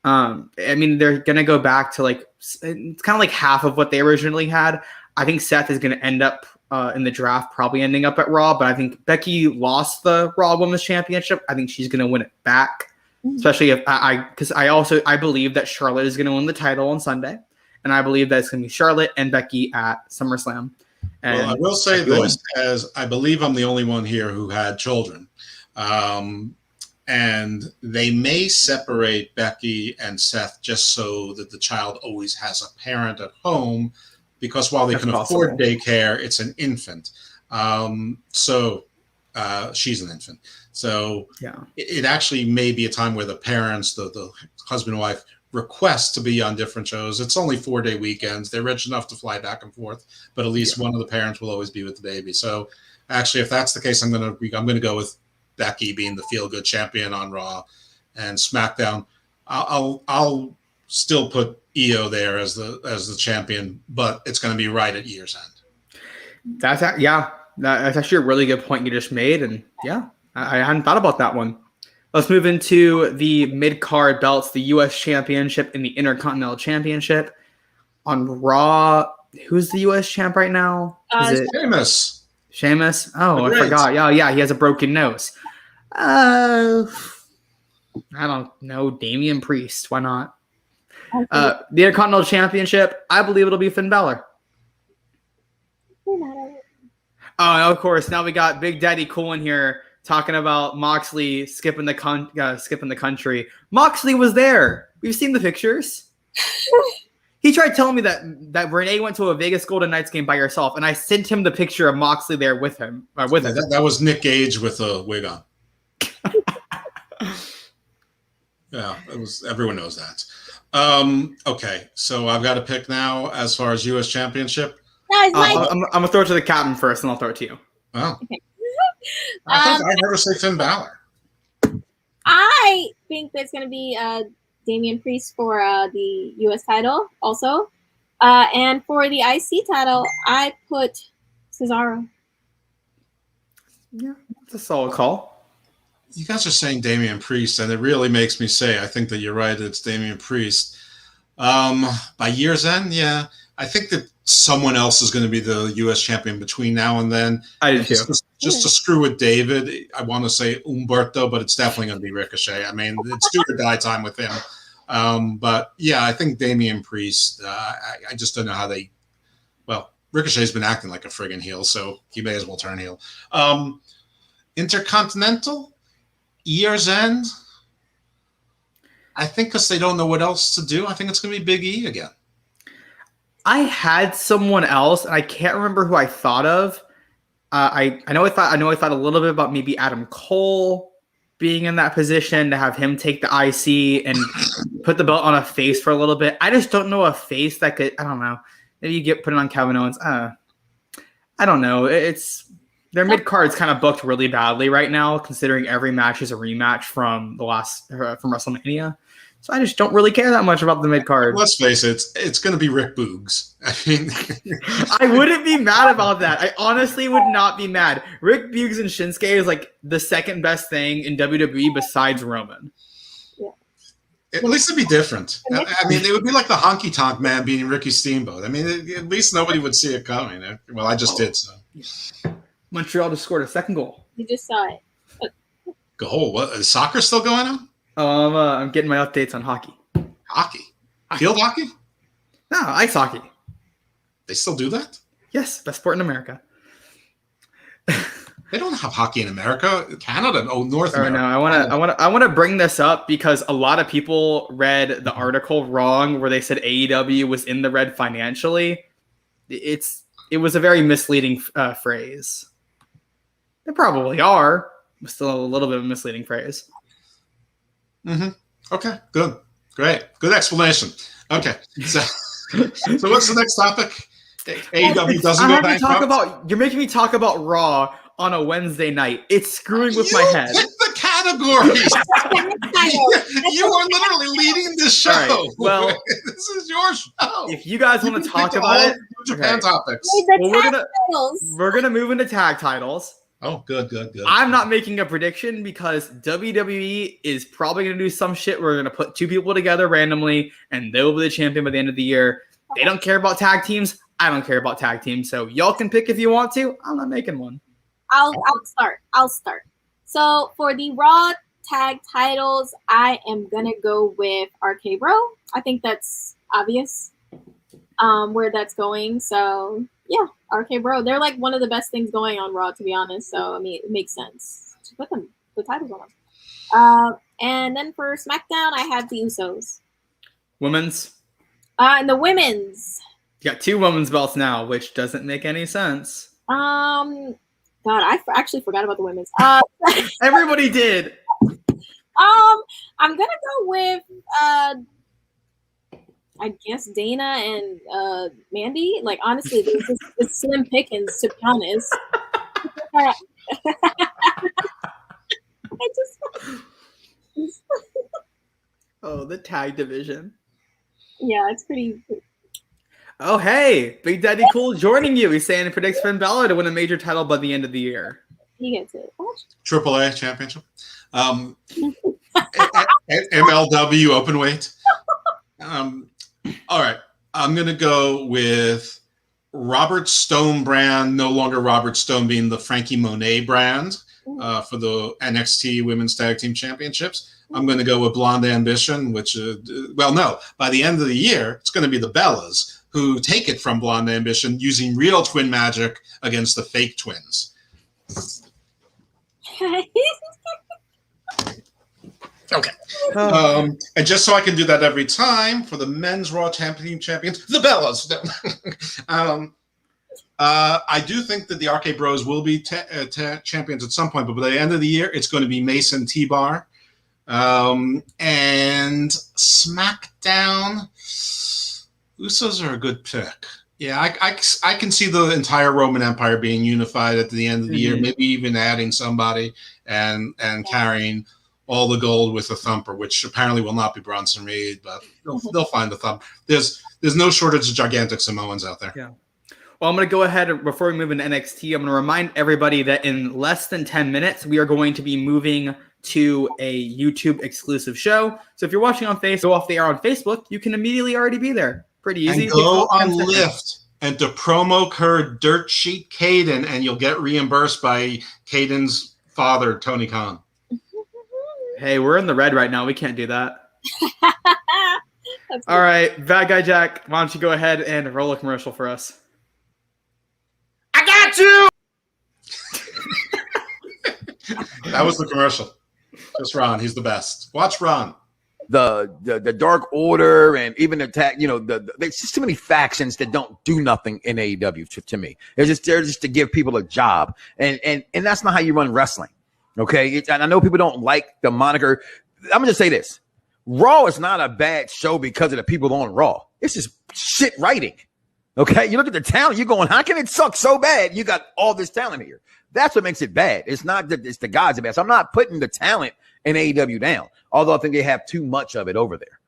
They're going to go back to it's kind of like half of what they originally had. I think Seth is going to end up in the draft, probably ending up at Raw, but I think Becky lost the Raw Women's Championship. I think she's going to win it back, especially because I believe that Charlotte is going to win the title on Sunday. And I believe that it's going to be Charlotte and Becky at SummerSlam. And
I will say this, as I believe I'm the only one here who had children. And they may separate Becky and Seth just so that the child always has a parent at home, because while they can afford daycare, it's an infant. She's an infant. So it actually may be a time where the parents, the husband and wife, request to be on different shows. It's only 4-day weekends. They're rich enough to fly back and forth, but at least one of the parents will always be with the baby. So actually, if that's the case, I'm gonna go with Becky being the feel-good champion on Raw, and SmackDown. I'll still put Io there as the champion, but it's going to be right at year's end.
That's actually a really good point you just made, and I hadn't thought about that one. Let's move into the mid-card belts, the U.S. Championship and the Intercontinental Championship. On Raw, who's the U.S. champ right now? Is it Sheamus? Oh, I forgot. Yeah, he has a broken nose. I don't know. Damian Priest. Why not? The Intercontinental Championship, I believe it'll be Finn Balor. Oh, of course. Now we got Big Daddy Cool in here talking about Moxley skipping the country. Moxley was there. We've seen the pictures. He tried telling me that Renee went to a Vegas Golden Knights game by herself, and I sent him the picture of Moxley there with him.
That was Nick Gage with a wig on. Yeah, it was. Everyone knows that. Okay, so I've got to pick now as far as U.S. Championship.
That is my
I'm gonna throw it to the captain first, and I'll throw it to you.
Oh,
Okay.
I thought I'd never say Finn Balor.
I think that's going to be Damian Priest for the U.S. title also. And for the IC title, I put Cesaro.
Yeah, it's a solid call.
You guys are saying Damian Priest, and it really makes me say I think that you're right. It's Damian Priest. By year's end, yeah, I think that someone else is going to be the U.S. champion between now and then.
I do too.
Just to screw with David, I want to say Umberto, but it's definitely going to be Ricochet. I mean, it's do or die time with him. But yeah, I think Damian Priest. I just don't know how they. Well, Ricochet's been acting like a friggin' heel, so he may as well turn heel. Intercontinental, year's end. I think because they don't know what else to do, I think it's going to be Big E again.
I had someone else, and I can't remember who I thought of. I know I thought a little bit about maybe Adam Cole being in that position to have him take the IC and put the belt on a face for a little bit. I just don't know a face that could. I don't know. Maybe you put it on Kevin Owens. I don't know. Their mid card's kind of booked really badly right now, considering every match is a rematch from from WrestleMania. So I just don't really care that much about the mid card.
Let's face it, it's going to be Rick Boogs. I mean,
I wouldn't be mad about that. I honestly would not be mad. Rick Boogs and Shinsuke is like the second best thing in WWE besides Roman.
At least it'd be different. I mean, it would be like the Honky Tonk Man beating Ricky Steamboat. I mean, at least nobody would see it coming. Well, I just did so.
Montreal just scored a second goal.
You just saw it.
Goal? What? Is soccer still going on?
Oh, I'm getting my updates on hockey.
Hockey? Field hockey?
No, ice hockey.
They still do that?
Yes, best sport in America.
They don't have hockey in America. Canada? Oh, North
Oh
America.
no, I want to bring this up because a lot of people read the article wrong where they said AEW was in the red financially. It was a very misleading phrase. They probably are, but still a little bit of a misleading phrase.
Mm-hmm. Okay, good. Great. Good explanation. Okay. So what's the next topic? AEW doesn't go bankrupt.
You're making me talk about Raw on a Wednesday night. It's screwing with my head.
Pick the categories. You are literally leading this show.
Right, well,
this is your show.
If you guys want to talk about it,
Japan topics.
Well, we're gonna move into tag titles.
Oh, good.
I'm not making a prediction because WWE is probably going to do some shit. We're going to put two people together randomly, and they'll be the champion by the end of the year. They don't care about tag teams. I don't care about tag teams. So y'all can pick if you want to. I'm not making one.
I'll start. So for the Raw tag titles, I am going to go with RK Bro. I think that's obvious where that's going. So yeah, RK Bro. They're like one of the best things going on Raw, to be honest. So I mean, it makes sense to put the titles on them. And then for SmackDown, I have the Usos.
Women's.
And the women's.
You got two women's belts now, which doesn't make any sense.
God, I actually forgot about the women's.
Everybody did.
I'm gonna go with I guess Dana and Mandy. Like honestly, it's slim pickings, to be honest.
Oh, the tag division.
Yeah, it's pretty.
Oh, hey, Big Daddy Cool joining you. He's saying he predicts Finn Balor to win a major title by the end of the year.
He gets it.
AAA championship. MLW open weight. All right. I'm going to go with Robert Stone brand, no longer Robert Stone being the Frankie Monet brand for the NXT Women's Tag Team Championships. I'm going to go with Blonde Ambition, which, by the end of the year, it's going to be the Bellas who take it from Blonde Ambition using real twin magic against the fake twins. Okay. And just so I can do that every time, for the men's Raw Tag Team Champions, the Bellas. I do think that the RK Bros will be champions at some point, but by the end of the year, it's going to be Mason T-Bar And SmackDown, Usos are a good pick. Yeah, I can see the entire Roman Empire being unified at the end of the year, maybe even adding somebody and carrying all the gold with a thumper, which apparently will not be Bronson Reed, but they'll find the thump. There's no shortage of gigantic Samoans out there.
Yeah. Well, I'm going to go ahead before we move into NXT. I'm going to remind everybody that in less than 10 minutes, we are going to be moving to a YouTube exclusive show. So if you're watching on Facebook, go off the air on Facebook, you can immediately already be there. Pretty easy.
And go on Lyft and to promo code Dirtsheet Kaden, and you'll get reimbursed by Caden's father, Tony Khan.
Hey, we're in the red right now. We can't do that. All right, Bad Guy Jack, why don't you go ahead and roll a commercial for us?
I got you!
That was the commercial. Just Ron. He's the best. Watch Ron.
The Dark Order and even the tag, there's just too many factions that don't do nothing in AEW to me. They're just there just to give people a job. And that's not how you run wrestling. Okay. And I know people don't like the moniker. I'm going to just say this. Raw is not a bad show because of the people on Raw. It's just shit writing. Okay. You look at the talent, you're going, how can it suck so bad? You got all this talent here. That's what makes it bad. It's not that it's the guys are bad. So I'm not putting the talent in AEW down, although I think they have too much of it over there.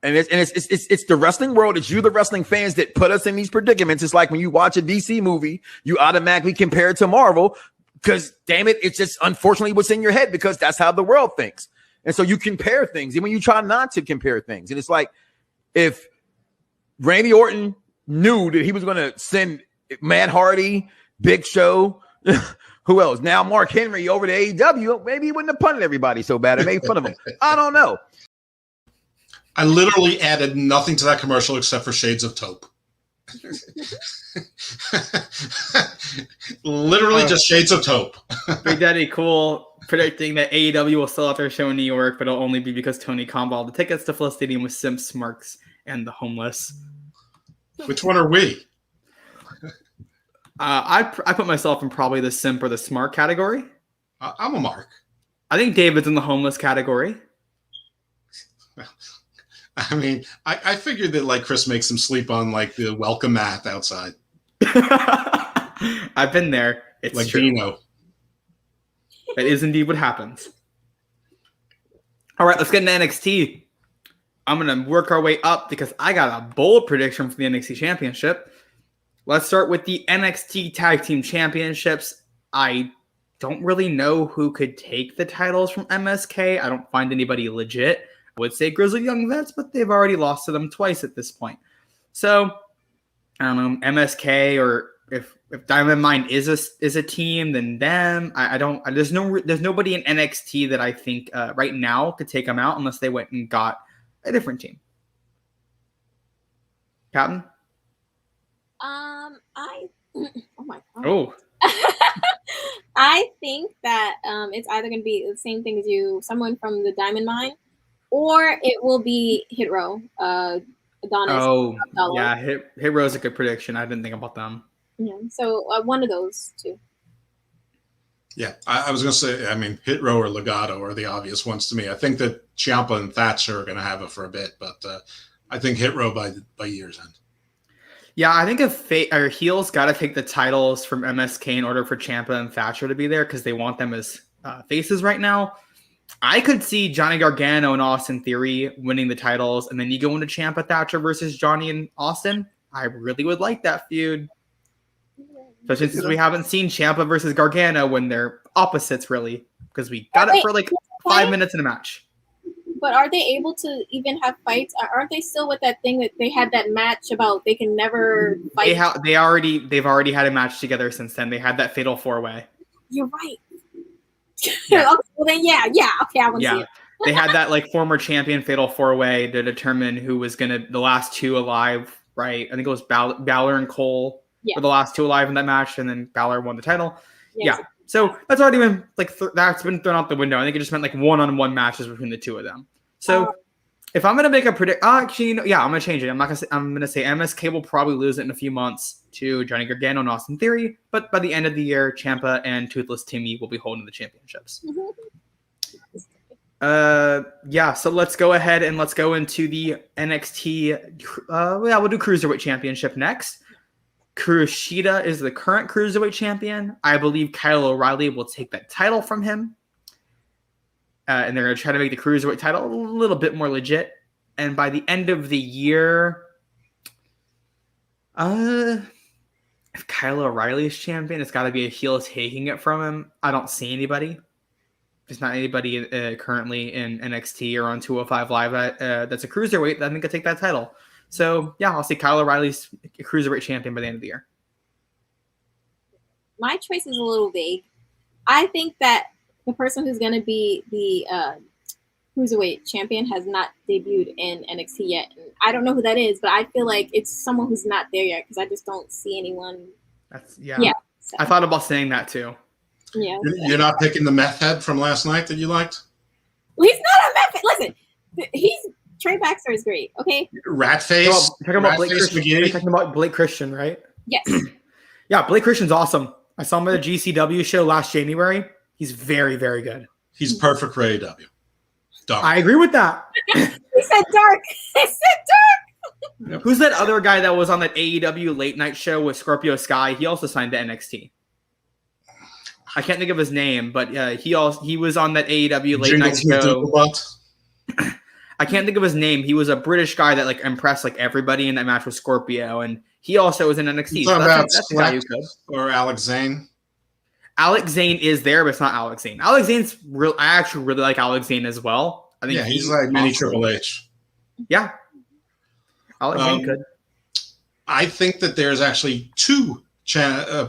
And it's the wrestling world. It's you, the wrestling fans, that put us in these predicaments. It's like when you watch a DC movie, you automatically compare it to Marvel because, damn it, it's just unfortunately what's in your head because that's how the world thinks. And so you compare things, and when you try not to compare things, and it's like if Randy Orton knew that he was going to send Matt Hardy, Big Show, who else? Now Mark Henry over to AEW, maybe he wouldn't have punted everybody so bad and made fun of him. I don't know.
I literally added nothing to that commercial except for shades of taupe. Literally just shades of taupe.
Big Daddy Cool predicting that AEW will sell out their show in New York, but it'll only be because Tony Khan bought the tickets to fill a stadium with simps, marks, and the homeless.
Which one are we?
I put myself in probably the simp or the smart category.
I'm a mark.
I think David's in the homeless category.
I mean, I figured that like Chris makes him sleep on like the welcome mat outside.
I've been there. It's
like
true.
Dino.
That is indeed what happens. All right, let's get into NXT. I'm going to work our way up because I got a bold prediction for the NXT Championship. Let's start with the NXT Tag Team Championships. I don't really know who could take the titles from MSK. I don't find anybody legit. I would say Grizzled Young Vets, but they've already lost to them twice at this point. So, I don't know, MSK, or if Diamond Mine is a team, then them. I don't. There's nobody in NXT that I think right now could take them out unless they went and got a different team. Captain?
Oh my god.
Oh.
I think that it's either going to be the same thing as you, someone from the Diamond Mine, or it will be Hit Row, Adonis.
Oh,
Abdallah.
yeah, Hit Row's a good prediction. I didn't think about them.
Yeah, so one of those two.
Yeah, I was going to say, I mean, Hit Row or Legato are the obvious ones to me. I think that Ciampa and Thatcher are going to have it for a bit, but I think Hit Row by year's end.
Yeah, I think if heels got to take the titles from MSK in order for Ciampa and Thatcher to be there because they want them as faces right now. I could see Johnny Gargano and Austin Theory winning the titles, and then you go into Ciampa Thatcher versus Johnny and Austin. I really would like that feud. Especially since we haven't seen Ciampa versus Gargano when they're opposites, really, because we got it for like 5 minutes in a match.
But are they able to even have fights? Aren't they still with that thing that they had that match about they can never fight?
They've already had a match together since then. They had that fatal 4-way.
You're right.
Yeah.
Okay, well then, yeah. Okay, I want to see it.
They had that like former champion fatal 4-way to determine who was the last two alive, right? I think it was Balor and Cole were the last two alive in that match, and then Balor won the title. Yeah. So that's already been that's been thrown out the window. I think it just meant like one-on-one matches between the two of them. So if I'm gonna make a predict, actually, I'm gonna change it. I'm gonna say MSK will probably lose it in a few months to Johnny Gargano and Austin Theory, but by the end of the year, Ciampa and Toothless Timmy will be holding the championships. Yeah, so let's go ahead and let's go into the NXT. We'll do Cruiserweight Championship next. Kushida is the current Cruiserweight Champion. I believe Kyle O'Reilly will take that title from him. And they're going to try to make the Cruiserweight title a little bit more legit. And by the end of the year, if Kyle O'Reilly is champion, it's got to be a heel taking it from him. I don't see anybody. There's not anybody currently in NXT or on 205 Live that's a Cruiserweight that I think could take that title. So, yeah, I'll see Kyle O'Reilly's Cruiserweight champion by the end of the year.
My choice is a little vague. I think that the person who's going to be the Cruiserweight champion has not debuted in NXT yet. And I don't know who that is, but I feel like it's someone who's not there yet because I just don't see anyone.
Yeah. So. I thought about saying that too.
Yeah.
You're not picking the meth head from last night that you liked?
Well, he's not a meth head. Listen, Trey Baxter is great, okay?
Ratface?
You're talking about Blake Christian, right?
Yes.
Yeah, Blake Christian's awesome. I saw him at a GCW show last January. He's very, very good.
He's perfect for AEW. Dark.
I agree with that.
He said dark. He said dark.
Yep. Who's that other guy that was on that AEW late night show with Scorpio Sky? He also signed to NXT. I can't think of his name, but he was on that AEW late night show. I can't think of his name. He was a British guy that like impressed like everybody in that match with Scorpio, and he also was in NXT. So that's guy you could.
Or Alex Zane.
Alex Zane is there, but it's not Alex Zane. Alex Zane's real. I actually really like Alex Zane as well. I think
he's like mini Triple H.
Yeah, Alex Zane could.
I think that there's actually two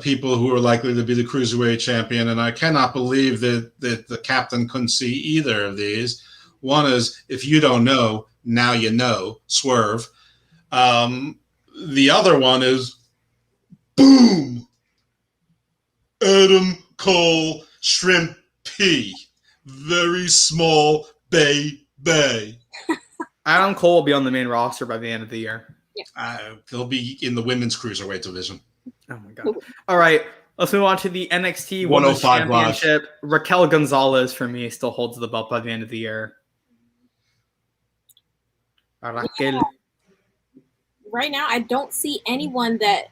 people who are likely to be the Cruiserweight champion, and I cannot believe that the captain couldn't see either of these. One is, if you don't know, now you know, Swerve. The other one is, boom, Adam Cole Shrimp P. Very small bay.
Adam Cole will be on the main roster by the end of the year.
Yeah.
He'll be in the women's Cruiserweight division.
Oh, my God. All right. Let's move on to the NXT Women's
105
Championship. Live. Raquel Gonzalez, for me, still holds the belt by the end of the year. Raquel.
Yeah. Right now, I don't see anyone that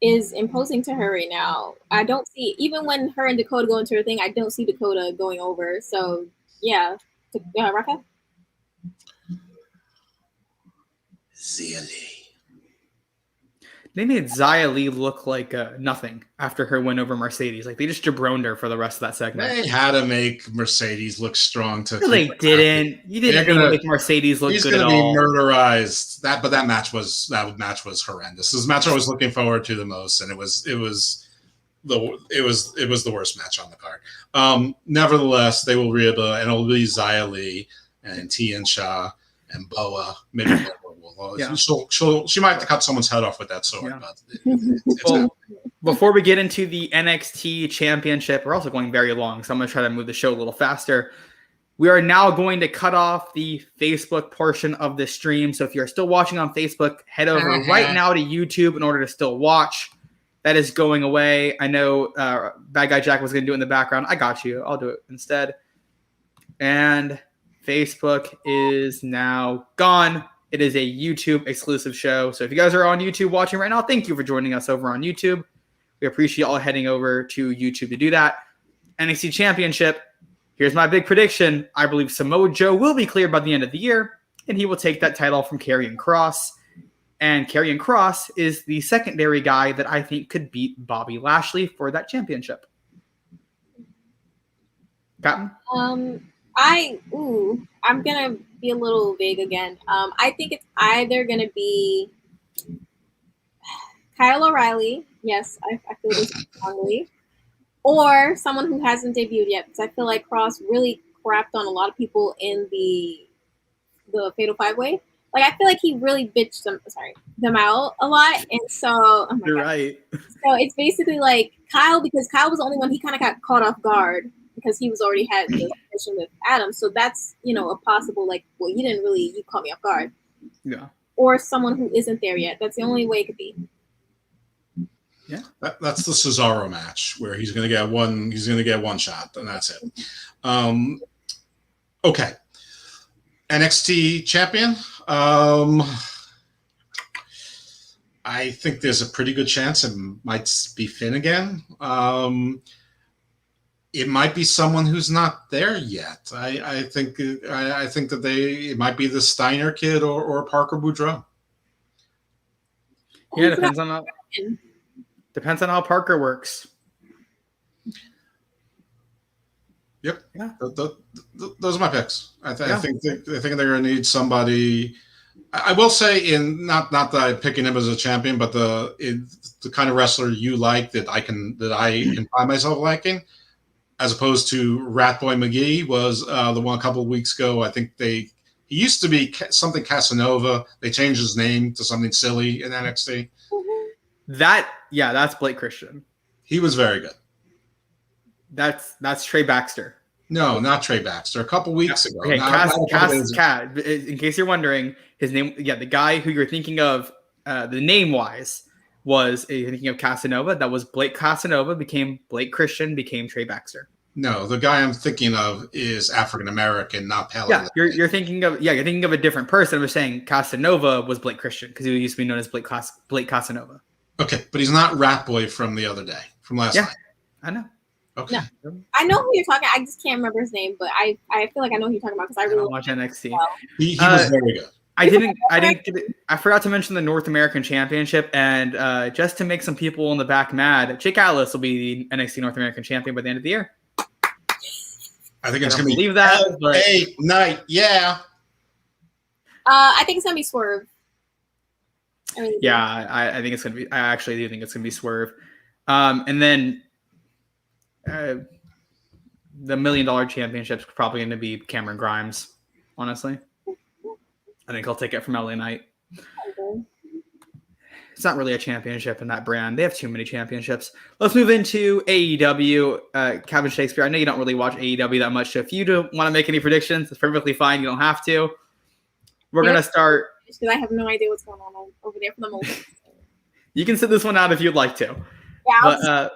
is imposing to her right now. I don't see, even when her and Dakota go into her thing, I don't see Dakota going over. So, yeah. Raquel?
Zia Lee.
They made Xia Li look like nothing after her win over Mercedes. Like, they just jabroned her for the rest of that segment.
They had to make Mercedes look strong.
No, they didn't. You didn't make Mercedes look good at all. He's
going to be murderized. That match was horrendous. This match I was looking forward to the most, and it was the worst match on the card. Nevertheless, they will rehabilitate, and it'll be Xia Li and Tian Sha and Boa. Maybe yeah. She might have to cut someone's head off with that sword.
Yeah. But before we get into the NXT Championship, we're also going very long, so I'm going to try to move the show a little faster. We are now going to cut off the Facebook portion of the stream. So if you're still watching on Facebook, head over right now to YouTube in order to still watch. That is going away. I know Bad Guy Jack was going to do it in the background. I got you. I'll do it instead. And Facebook is now gone. It is a YouTube exclusive show. So if you guys are on YouTube watching right now, thank you for joining us over on YouTube. We appreciate all heading over to YouTube to do that. NXT Championship. Here's my big prediction. I believe Samoa Joe will be cleared by the end of the year, and he will take that title from Karrion Kross. And Karrion Kross is the secondary guy that I think could beat Bobby Lashley for that championship. Captain?
I'm gonna be a little vague again. I think it's either gonna be Kyle O'Reilly. Yes, I feel this strongly. Or someone who hasn't debuted yet, because I feel like Kross really crapped on a lot of people in the Fatal 5-Way. Like, I feel like he really bitched them out a lot. And so,
You're right.
So it's basically like Kyle, because Kyle was the only one, he kind of got caught off guard because he was already had the situation with Adam. So that's, a possible, like, well, you caught me off guard.
Yeah.
Or someone who isn't there yet. That's the only way it could be.
Yeah.
That's the Cesaro match where he's going to get one shot, and that's it. Okay. NXT champion. I think there's a pretty good chance it might be Finn again. It might be someone who's not there yet. I think that it might be the Steiner kid or Parker Boudreaux.
Yeah, depends on how Parker works.
Yep.
Yeah.
Those are my picks. I think they're going to need somebody. I will say, not that I'm picking him as a champion, but the kind of wrestler you like that I can find myself liking, as opposed to Ratboy McGee, was the one a couple of weeks ago. I think he used to be something Casanova. They changed his name to something silly in NXT.
That's Blake Christian.
He was very good.
That's Trey Baxter.
No, not Trey Baxter. A couple weeks ago.
Okay, in case you're wondering, his name, the guy who you're thinking of, the name-wise, you're thinking of Casanova. That was Blake Casanova, became Blake Christian, became Trey Baxter.
No, the guy I'm thinking of is African-American, not Pele.
Yeah, you're thinking of a different person. I was saying Casanova was Blake Christian because he used to be known as Blake Casanova.
Okay, but he's not Ratboy from the other day, from last night.
I know.
Okay.
No, I know who you're talking. I just can't remember his name, but I feel like I know who you're talking about because I really
watch NXT.
Well.
He was very good.
I forgot to mention the North American Championship, and just to make some people in the back mad, Jake Atlas will be the NXT North American Champion by the end of the year.
I think it's going to
be that
night. Yeah.
I think it's going to be Swerve.
I think it's going to be. I actually do think it's going to be Swerve, and then. The $1 million championship's probably going to be Cameron Grimes. Honestly, I think he'll take it from LA Knight. Okay. It's not really a championship in that brand. They have too many championships. Let's move into AEW. Kevin Shakespeare. I know you don't really watch AEW that much, so if you don't want to make any predictions, it's perfectly fine. You don't have to. We're gonna start.
Because I have no idea what's going on over there for the moment.
You can sit this one out if you'd like to.
Yeah.
But,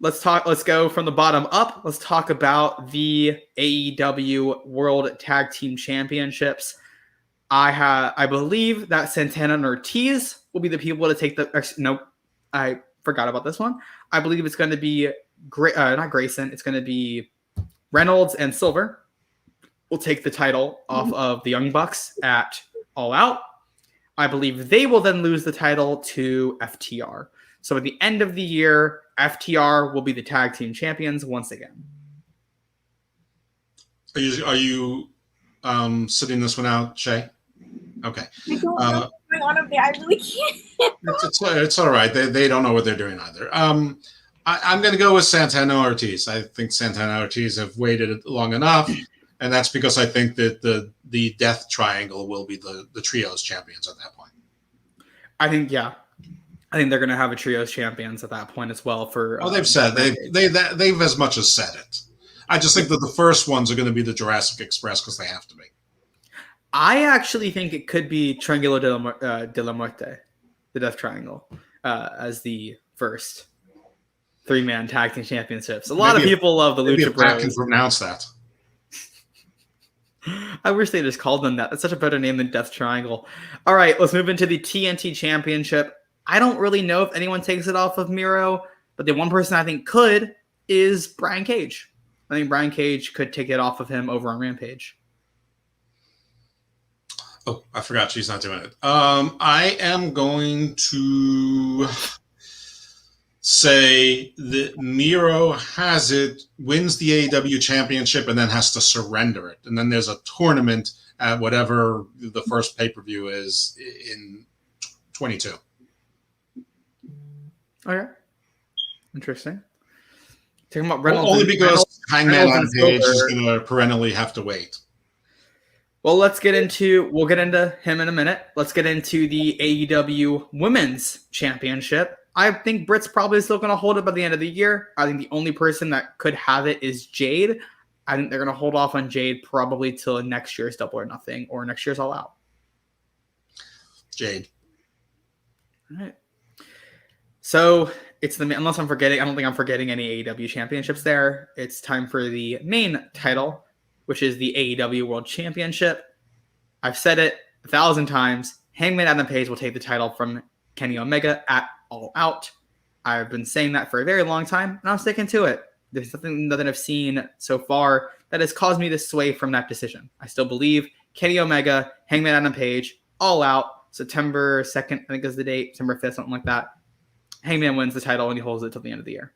let's go from the bottom up. Let's talk about the AEW World Tag Team Championships. I believe that Santana and Ortiz will be the people to take I forgot about this one. I believe it's going to be not Grayson. It's going to be Reynolds and Silver will take the title off of the Young Bucks at All Out. I believe they will then lose the title to FTR. So at the end of the year, FTR will be the tag team champions once again.
Are you sitting this one out, Shay? Okay.
I don't know what's going on over there. I really can't.
It's all right. They don't know what they're doing either. I'm going to go with Santana Ortiz. I think Santana Ortiz have waited long enough, and that's because I think that the Death Triangle will be the trios champions at that point.
I think they're going to have a trios champions at that point as well.
They've said they've as much as said it. I just think that the first ones are going to be the Jurassic Express because they have to be.
I actually think it could be Triangulo de la Muerte, the Death Triangle, as the first 3-man tag team championships. A lot of people love the Lucha Bros.
I can pronounce that.
I wish they just called them that. That's such a better name than Death Triangle. All right, let's move into the TNT Championship. I don't really know if anyone takes it off of Miro, but the one person I think could is Brian Cage. I think Brian Cage could take it off of him over on Rampage.
Oh, I forgot she's not doing it. I am going to say that Miro has it, wins the AEW championship, and then has to surrender it. And then there's a tournament at whatever the first pay-per-view is in 22.
Okay. Interesting. Talking about Reynolds.
Only because Hangman on Page is going to perennially have to wait.
Well, we'll get into him in a minute. Let's get into the AEW Women's Championship. I think Britt's probably still going to hold it by the end of the year. I think the only person that could have it is Jade. I think they're going to hold off on Jade probably till next year's Double or Nothing or next year's All Out.
Jade.
All right. So unless I'm forgetting, I don't think I'm forgetting any AEW championships there. It's time for the main title, which is the AEW World Championship. I've said it 1,000 times. Hangman Adam Page will take the title from Kenny Omega at All Out. I've been saying that for a very long time, and I'm sticking to it. There's something that I've seen so far that has caused me to sway from that decision. I still believe Kenny Omega, Hangman Adam Page, All Out, September 2nd, I think is the date, September 5th, something like that. Hangman wins the title and he holds it till the end of the year.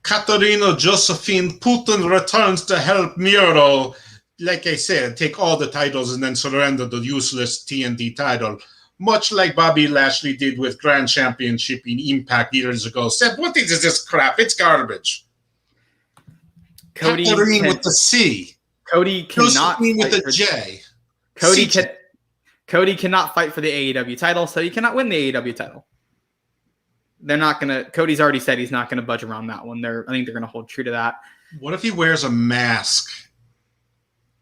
Katarina Josephine Putin returns to help Miro. Like I said, take all the titles and then surrender the useless TNT title. Much like Bobby Lashley did with Grand Championship in Impact years ago. Said, what is this crap? It's garbage. Katarina with the C.
Cody cannot
Josephine with the J.
Cody cannot fight for the AEW title, so he cannot win the AEW title. They're not going to... Cody's already said he's not going to budge around that one. I think they're going to hold true to that.
What if he wears a mask?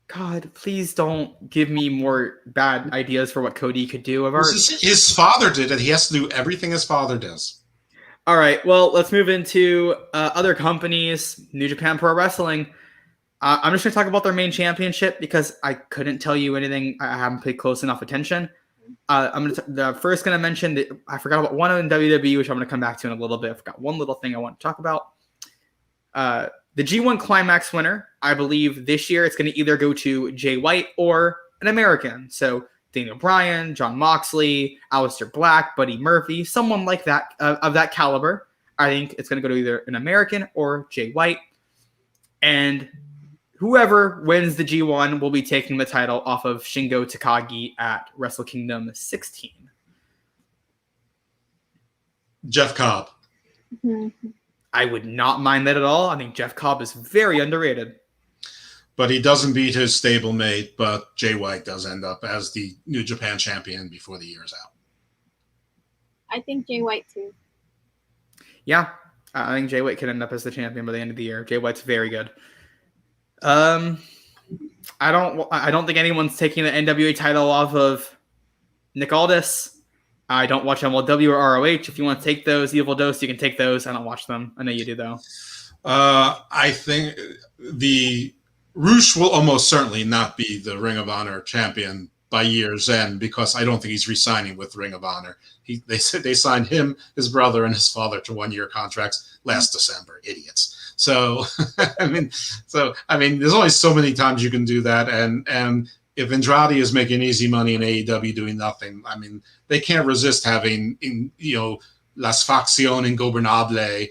God, please don't give me more bad ideas for what Cody could do.
His father did it. He has to do everything his father does.
All right, well, let's move into other companies. New Japan Pro Wrestling. I'm just going to talk about their main championship because I couldn't tell you anything. I haven't paid close enough attention. I'm first going to mention that I forgot about one in WWE, which I'm going to come back to in a little bit. I forgot one little thing I want to talk about. The G1 Climax winner, I believe this year it's going to either go to Jay White or an American. So Daniel Bryan, John Moxley, Aleister Black, Buddy Murphy, someone like that of that caliber. I think it's going to go to either an American or Jay White. And whoever wins the G1 will be taking the title off of Shingo Takagi at Wrestle Kingdom 16.
Jeff Cobb.
Mm-hmm.
I would not mind that at all. I think Jeff Cobb is very underrated.
But he doesn't beat his stablemate, but Jay White does end up as the New Japan champion before the year's out.
I think Jay White too.
Yeah, I think Jay White could end up as the champion by the end of the year. Jay White's very good. I don't think anyone's taking the NWA title off of Nick Aldis. I don't watch MLW or ROH. If you want to take those, Evil Dose, you can take those. I don't watch them. I know you do, though.
I think the Roosh will almost certainly not be the Ring of Honor champion by year's end because I don't think he's re-signing with Ring of Honor. They said they signed him, his brother, and his father to 1-year contracts last December. Idiots. So I mean, there's only so many times you can do that, and if Andrade is making easy money in AEW doing nothing, I mean, they can't resist having, Las Facción Ingobernable,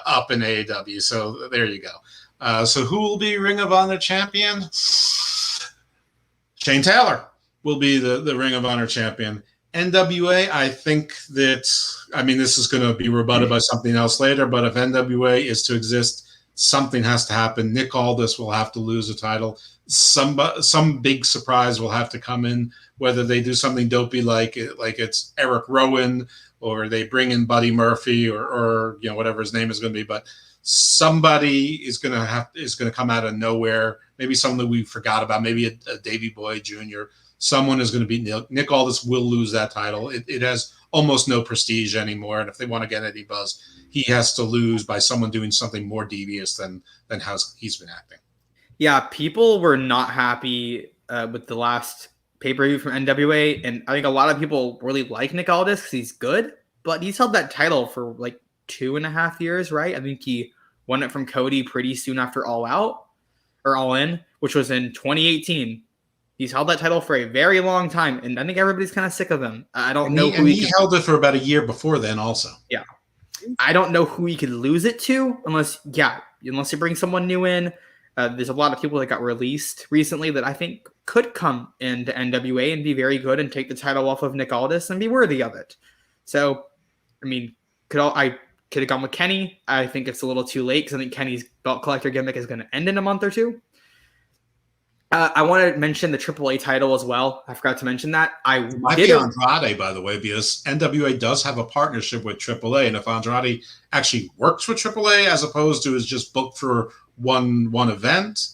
up in AEW. So there you go. So who will be Ring of Honor champion? Shane Taylor will be the Ring of Honor champion. NWA, I think that, this is going to be rebutted by something else later, but if NWA is to exist, something has to happen. Nick Aldis will have to lose the title. Some big surprise will have to come in, whether they do something dopey like it's Eric Rowan or they bring in Buddy Murphy or whatever his name is going to be, but somebody is going to come out of nowhere. Maybe someone that we forgot about, maybe a Davey Boy Jr. Someone is going to beat Nick Aldis will lose that title. It has almost no prestige anymore, and if they want to get any buzz, he has to lose by someone doing something more devious than how he's been acting.
Yeah, people were not happy with the last pay-per-view from NWA, and I think a lot of people really like Nick Aldis because he's good, but he's held that title for like 2.5 years, right? I think he won it from Cody pretty soon after All Out, or All In, which was in 2018. He's held that title for a very long time, and I think everybody's kind of sick of him. I don't know who
he held it for about a year before then also.
Yeah. I don't know who he could lose it to unless you bring someone new in. There's a lot of people that got released recently that I think could come into NWA and be very good and take the title off of Nick Aldis and be worthy of it. So, I could have gone with Kenny. I think it's a little too late because I think Kenny's belt collector gimmick is going to end in a month or two. I want to mention the AAA title as well. I forgot to mention that.
It might be Andrade, by the way, because NWA does have a partnership with AAA, and if Andrade actually works with AAA as opposed to is just booked for one event,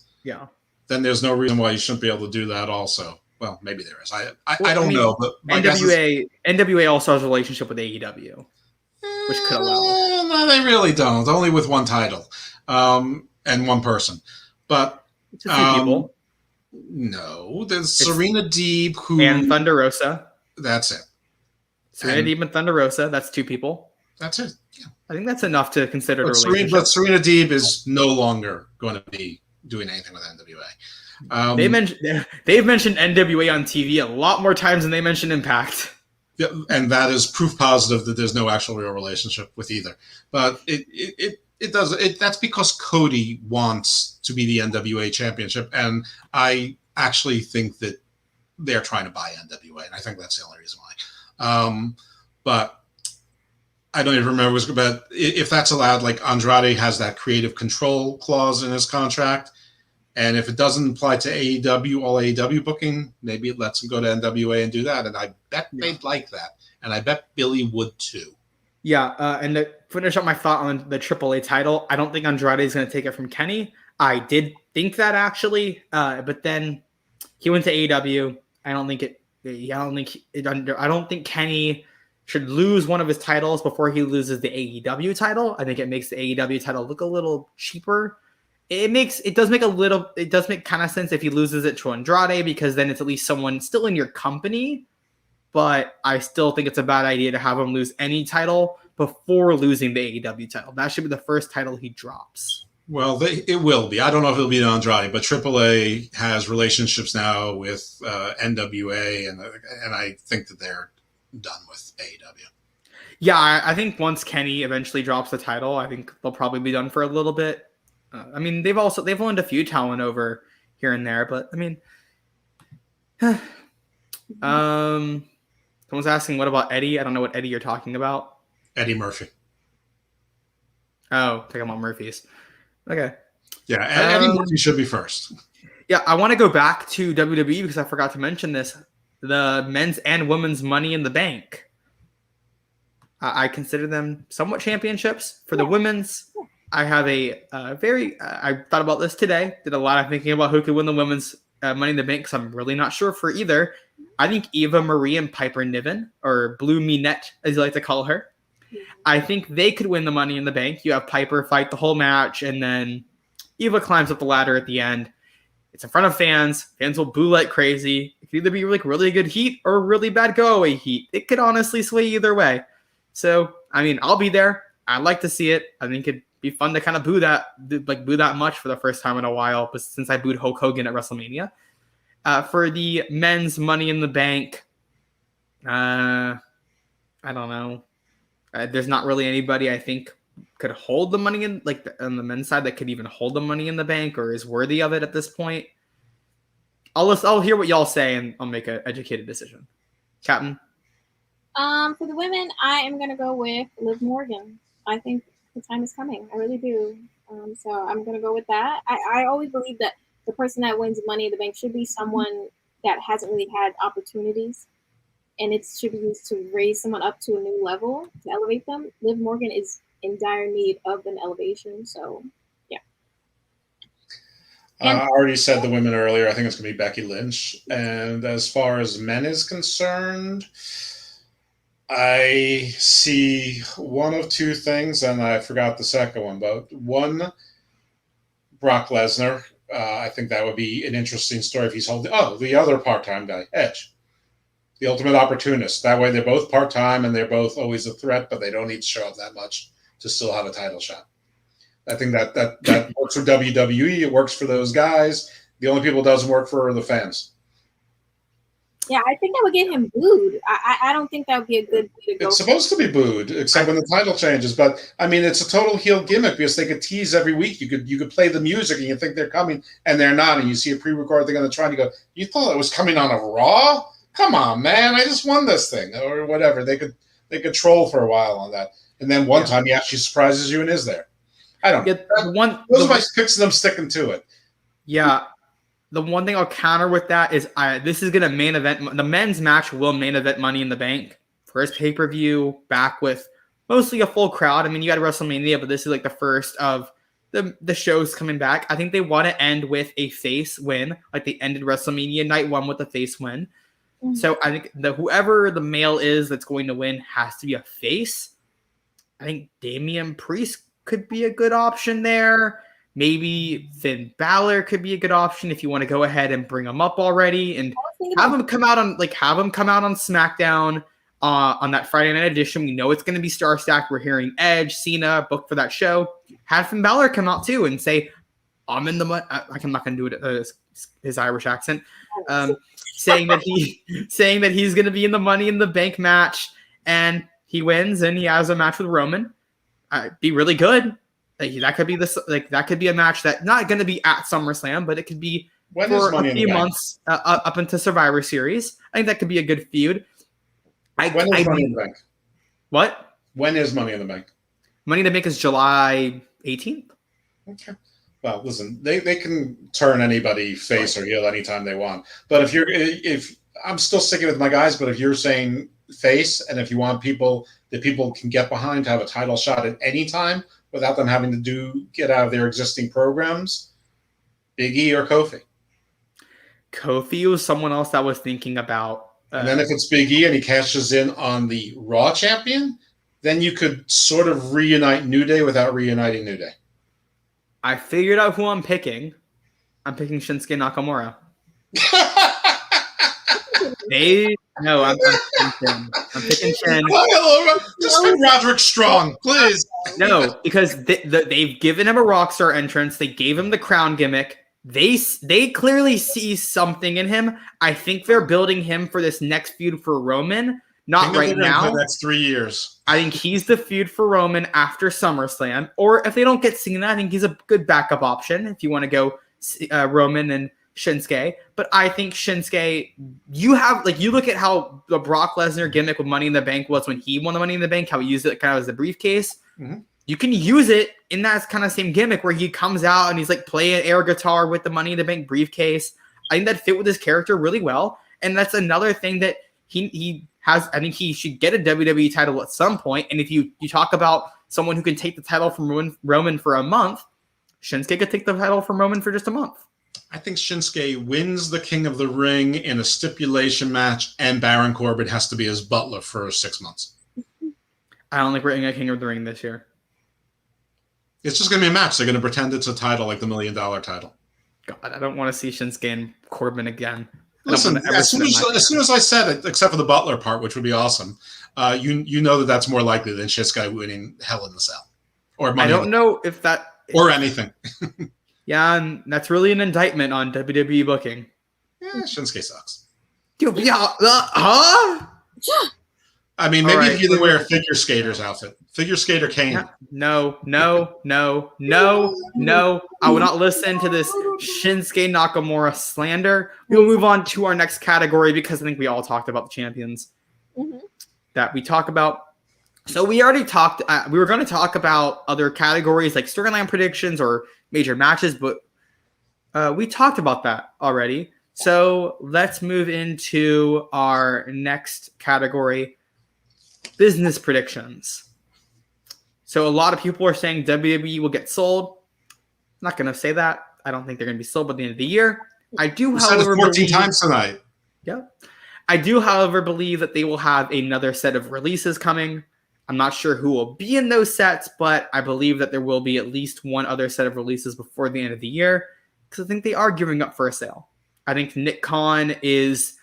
then there's no reason why you shouldn't be able to do that also. Well, maybe there is. I don't know, but
NWA also has a relationship with AEW, which could allow.
No, they really don't. Only with one title and one person. But
It's just two people.
no, there's Serena Deeb who
And Thunder Rosa.
That's it.
Serena Deeb and Thunder Rosa. That's two people.
That's it. Yeah.
I think that's enough to consider a
But
relationship.
Serena Deeb is no longer going to be doing anything with NWA.
They've mentioned NWA on TV a lot more times than they mentioned Impact.
Yeah, and that is proof positive that there's no actual real relationship with either. But that's because Cody wants to be the NWA championship, and I actually think that they're trying to buy NWA, and I think that's the only reason why. But I don't even remember. But if that's allowed, like Andrade has that creative control clause in his contract, and if it doesn't apply to AEW, all AEW booking, maybe it lets him go to NWA and do that. And I bet they'd like that, and I bet Billy would too.
Yeah, and to finish up my thought on the AAA title, I don't think Andrade is going to take it from Kenny. I did think that actually, but then he went to AEW. I don't think Kenny should lose one of his titles before he loses the AEW title. I think it makes the AEW title look a little cheaper. It does make kind of sense if he loses it to Andrade, because then it's at least someone still in your company. But I still think it's a bad idea to have him lose any title before losing the AEW title. That should be the first title he drops.
Well, it will be. I don't know if it'll be Andrade, but AAA has relationships now with NWA, and I think that they're done with AEW.
Yeah, I think once Kenny eventually drops the title, I think they'll probably be done for a little bit. I mean, they've loaned a few talent over here and there, but I mean, someone's asking, what about Eddie? I don't know what Eddie you're talking about.
Eddie Murphy.
Oh, talking about Murphy's. Okay.
Yeah, Eddie Murphy should be first.
Yeah, I want to go back to WWE because I forgot to mention this. The men's and women's Money in the Bank. I consider them somewhat championships. For the women's, I have I thought about this today. Did a lot of thinking about who could win the women's Money in the Bank, because I'm really not sure for either. I think Eva Marie and Piper Niven, or Blue Minette, as you like to call her. I think they could win the Money in the Bank. You have Piper fight the whole match, and then Eva climbs up the ladder at the end. It's in front of fans. Fans will boo like crazy. It could either be like really good heat or really bad go-away heat. It could honestly sway either way. So, I mean, I'll be there. I'd like to see it. I think it'd be fun to kind of boo that much for the first time in a while, but since I booed Hulk Hogan at WrestleMania. For the men's Money in the Bank, I don't know. There's not really anybody I think could hold the money in, on the men's side, that could even hold the Money in the Bank or is worthy of it at this point. I'll hear what y'all say and I'll make an educated decision. Captain?
For the women, I am going to go with Liv Morgan. I think the time is coming. I really do. So I'm going to go with that. I always believe that the person that wins Money in the Bank should be someone that hasn't really had opportunities, and it should be used to raise someone up to a new level, to elevate them. Liv Morgan is in dire need of an elevation, so yeah.
I already said the women earlier. I think it's going to be Becky Lynch. And as far as men is concerned, I see one of two things, and I forgot the second one. But one, Brock Lesnar. I think that would be an interesting story if he's holding. Oh, the other part-time guy, Edge, the ultimate opportunist. That way, they're both part-time and they're both always a threat, but they don't need to show up that much to still have a title shot. I think that works for WWE. It works for those guys. The only people it doesn't work for are the fans.
Yeah, I think that would get him booed. I don't think that would be a good way to go.
It's supposed to be booed, except when the title changes. But I mean, it's a total heel gimmick because they could tease every week. You could play the music and you think they're coming and they're not, and you see a pre-recorded thing on the try and you go, "You thought it was coming on a Raw? Come on, man! I just won this thing," or whatever. They could troll for a while on that, and then one time he actually surprises you and is there. I don't know. Those are my picks of them sticking to it.
Yeah. The one thing I'll counter with that is this is going to main event. The men's match will main event Money in the Bank. First pay-per-view back with mostly a full crowd. I mean, you got WrestleMania, but this is like the first of the shows coming back. I think they want to end with a face win, like they ended WrestleMania night 1 with a face win. Mm-hmm. So I think whoever the male is that's going to win has to be a face. I think Damian Priest could be a good option there. maybe Finn Balor could be a good option if you want to go ahead and bring him up already and have him come out on SmackDown on that Friday night edition. We know it's going to be star stacked. We're hearing Edge, Cena booked for that show. Have Finn Balor come out too and say, "I'm in the money." I'm not going to do it his Irish accent, saying that he's going to be in the Money in the Bank match, and he wins and he has a match with Roman. Be really good. That could be that could be a match that not going to be at SummerSlam, but it could be for a few months up into Survivor Series. I think that could be a good feud.
When is Money in the Bank?
What?
When is Money in the Bank?
Money in the Bank is July 18th.
Okay. Well, listen, they can turn anybody face or heel anytime they want. But if I'm still sticking with my guys, but if you're saying face, and if you want people that people can get behind to have a title shot at any time without them having to get out of their existing programs, Big E or Kofi.
Kofi was someone else that was thinking about.
And then if it's Big E and he cashes in on the Raw champion, then you could sort of reunite New Day without reuniting New Day.
I figured out who I'm picking. I'm picking Shinsuke Nakamura. I'm picking Shin.
Just pick Roderick Strong, please.
No, because they've given him a Rockstar entrance. They gave him the crown gimmick. They clearly see something in him. I think they're building him for this next feud for Roman. Not right now.
For the next 3 years.
I think he's the feud for Roman after SummerSlam. Or if they don't get Cena, I think he's a good backup option if you want to go Roman and Shinsuke. But I think Shinsuke, you look at how the Brock Lesnar gimmick with Money in the Bank was when he won the Money in the Bank, how he used it kind of as a briefcase. Mm-hmm. You can use it in that kind of same gimmick where he comes out and he's like playing air guitar with the Money in the Bank briefcase. I think that fit with his character really well. And that's another thing that he has. I think he should get a WWE title at some point. And if you talk about someone who can take the title from Roman for a month, Shinsuke could take the title from Roman for just a month.
I think Shinsuke wins the King of the Ring in a stipulation match, and Baron Corbin has to be his butler for 6 months.
I don't think we're getting a King of the Ring this year.
It's just going to be a match. They're going to pretend it's a title like the $1 Million title.
God, I don't want to see Shinsuke and Corbin again.
Listen, as soon as I said it, except for the butler part, which would be awesome, you know that's more likely than Shinsuke winning Hell in the Cell. Or
I don't know if that...
Or anything.
Yeah, and that's really an indictment on WWE booking.
Yeah, Shinsuke sucks.
Dude, yeah, huh?
I mean, maybe if you wear a figure skater's outfit. Figure skater Kane.
No. I will not listen to this Shinsuke Nakamura slander. We will move on to our next category because I think we all talked about the champions that we talk about. So we already talked. We were going to talk about other categories like storyline predictions or major matches, but we talked about that already. So let's move into our next category. Business predictions. So a lot of people are saying WWE will get sold. I'm not going to say that. I don't think they're going to be sold by the end of the year. I do, however,
14 times tonight.
Yeah. I do, however, believe that they will have another set of releases coming. I'm not sure who will be in those sets, but I believe that there will be at least one other set of releases before the end of the year because I think they are gearing up for a sale. I think Nick Khan is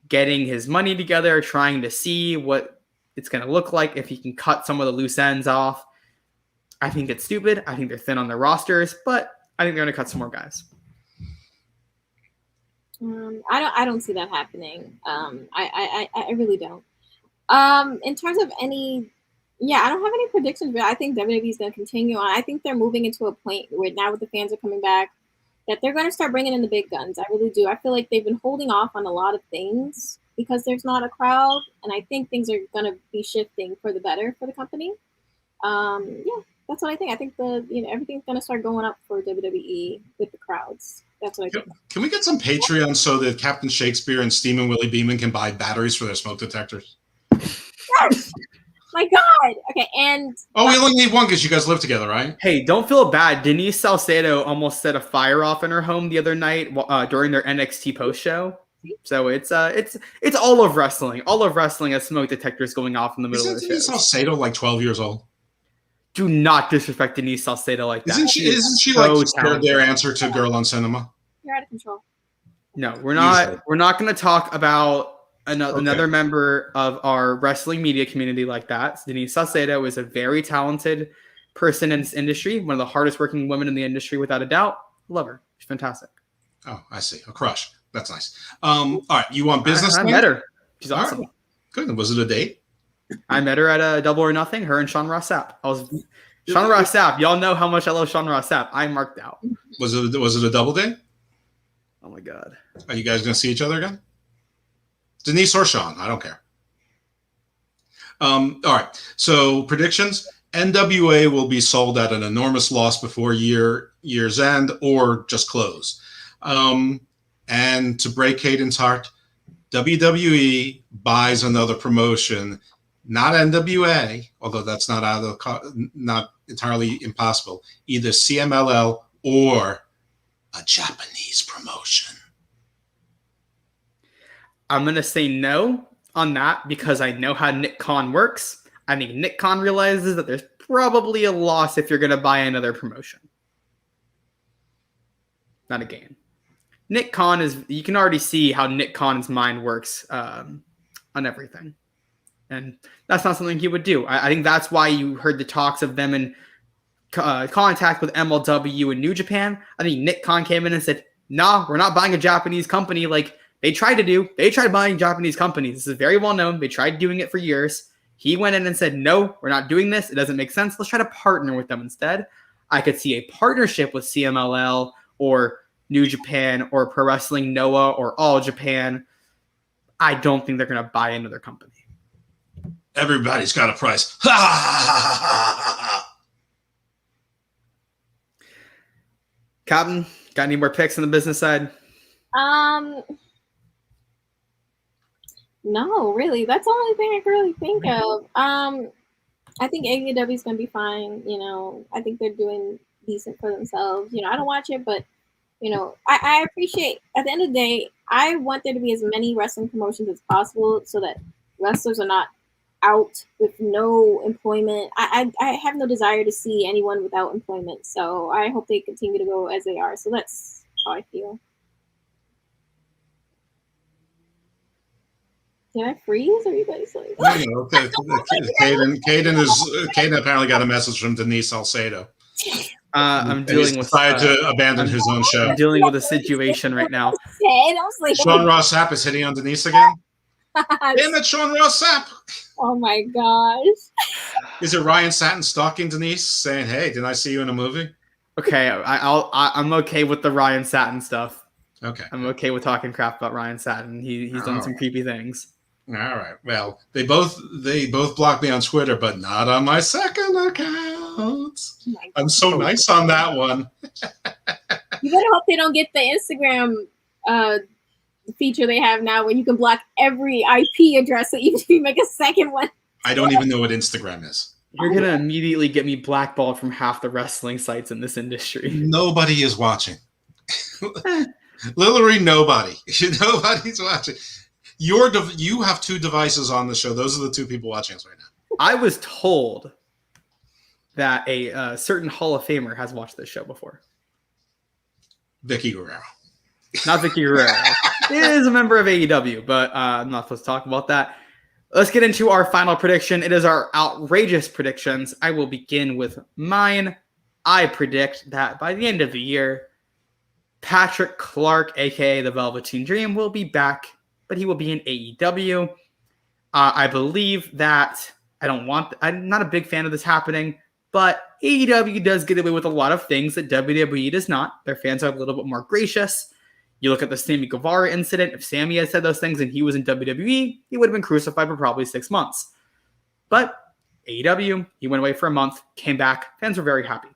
getting his money together, trying to see what it's going to look like if he can cut some of the loose ends off. I think it's stupid. I think they're thin on their rosters, but I think they're going to cut some more guys.
I don't see that happening. I really don't. In terms of I don't have any predictions, but I think WWE is going to continue on. I think they're moving into a point where now with the fans are coming back, that they're going to start bringing in the big guns. I really do. I feel like they've been holding off on a lot of things because there's not a crowd, and I think things are going to be shifting for the better for the company. That's what I think. I think everything's going to start going up for WWE with the crowds. That's what I think.
Can we get some Patreon so that Captain Shakespeare and Steam Willie Beeman can buy batteries for their smoke detectors?
Yes! My God. Okay, and
we only need one because you guys live together, right?
Hey, don't feel bad. Denise Salcedo almost set a fire off in her home the other night during their NXT post show. So it's all of wrestling. All of wrestling has smoke detectors going off in the middle of the show.
Isn't Denise Salcedo like 12 years old?
Do not disrespect Denise Salcedo like that.
Isn't she
so
like the scared
talented.
their answer to Girl on Cinema?
You're out of control.
No, we're not. We're not going to talk about another member of our wrestling media community like that. Denise Salcedo is a very talented person in this industry, one of the hardest working women in the industry, without a doubt. Love her. She's fantastic.
Oh, I see. A crush. That's nice. All right, you want business?
I met her. She's awesome.
Right. Good. Was it a date?
I met her at a Double or Nothing. Her and Sean Ross Sapp. Sean Ross Sapp. Y'all know how much I love Sean Ross Sapp. I marked out.
Was it a double date?
Oh my god.
Are you guys going to see each other again? Denise or Sean? I don't care. All right. So predictions. NWA will be sold at an enormous loss before year's end or just close. And to break Kaden's heart, WWE buys another promotion, not NWA, although that's not entirely impossible, either CMLL or a Japanese promotion.
I'm going to say no on that because I know how Nick Khan works. I think Nick Khan realizes that there's probably a loss if you're going to buy another promotion. Not a gain. Nick Khan you can already see how Nick Khan's mind works on everything. And that's not something he would do. I think that's why you heard the talks of them in contact with MLW and New Japan. I think Nick Khan came in and said, nah, we're not buying a Japanese company like they tried to do. They tried buying Japanese companies. This is very well known. They tried doing it for years. He went in and said, no, we're not doing this. It doesn't make sense. Let's try to partner with them instead. I could see a partnership with CMLL or New Japan or Pro Wrestling Noah or All Japan. I don't think they're going to buy another company.
Everybody's got a price.
Kaden, got any more picks on the business side?
No, really. That's the only thing I can really think of. I think AEW is going to be fine. I think they're doing decent for themselves. I don't watch it, but, I appreciate, at the end of the day, I want there to be as many wrestling promotions as possible so that wrestlers are not out with no employment. I have no desire to see anyone without employment. So I hope they continue to go as they are. So that's how I feel. Did I freeze? Are you guys like?
No, okay. Kaden apparently got a message from Denise Salcedo.
I'm dealing with.
Decided to abandon his own show.
I'm dealing with a situation right now.
I was like,
Sean Ross Sapp is hitting on Denise again. Damn it, Sean Ross Sapp.
Oh my gosh.
Is it Ryan Satin stalking Denise, saying, "Hey, didn't I see you in a movie?"
Okay, I'm okay with the Ryan Satin stuff.
Okay,
I'm okay with talking crap about Ryan Satin. He's done some creepy things.
All right. Well, they both blocked me on Twitter, but not on my second account. I'm so nice on that one.
You better hope they don't get the Instagram feature they have now where you can block every IP address, so even if you make a second one.
I don't even know what Instagram is.
You're going to immediately get me blackballed from half the wrestling sites in this industry.
Nobody is watching. Literally nobody. Nobody's watching. You have two devices on the show. Those are the two people watching us right now.
I was told that a certain Hall of Famer has watched this show before.
Vicky Guerrero.
Not Vicky Guerrero. He is a member of AEW, but I'm not supposed to talk about that. Let's get into our final prediction. It is our outrageous predictions. I will begin with mine. I predict that by the end of the year, Patrick Clark, a.k.a. the Velveteen Dream, will be back, but he will be in AEW. I believe that I'm not a big fan of this happening, but AEW does get away with a lot of things that WWE does not. Their fans are a little bit more gracious. You look at the Sammy Guevara incident. If Sammy had said those things and he was in WWE, he would have been crucified for probably 6 months. But AEW, he went away for a month, came back. Fans were very happy.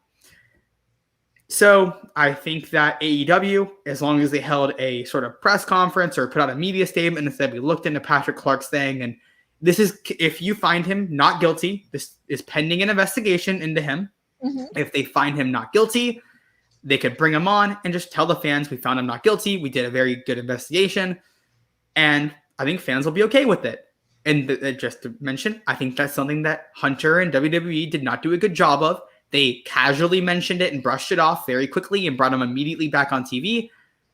So I think that AEW, as long as they held a sort of press conference or put out a media statement and said, we looked into Patrick Clark's thing, and this is, if you find him not guilty, this is pending an investigation into him. Mm-hmm. If they find him not guilty, they could bring him on and just tell the fans, we found him not guilty. We did a very good investigation. And I think fans will be okay with it. And just to mention, I think that's something that Hunter and WWE did not do a good job of. They casually mentioned it and brushed it off very quickly and brought him immediately back on TV.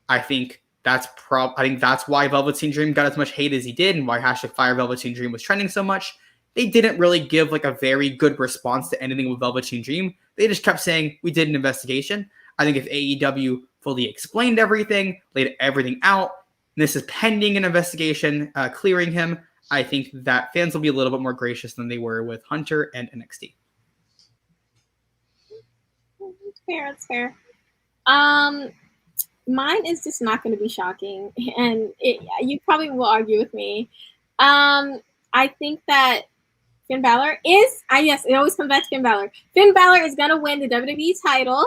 I think that's why Velveteen Dream got as much hate as he did and why #Fire Velveteen Dream was trending so much. They didn't really give like a very good response to anything with Velveteen Dream. They just kept saying, we did an investigation. I think if AEW fully explained everything, laid everything out, and this is pending an investigation, clearing him, I think that fans will be a little bit more gracious than they were with Hunter and NXT.
That's fair. Mine is just not going to be shocking, and you probably will argue with me. I think that Finn Balor is, yes, it always comes back to Finn Balor. Finn Balor is going to win the WWE title,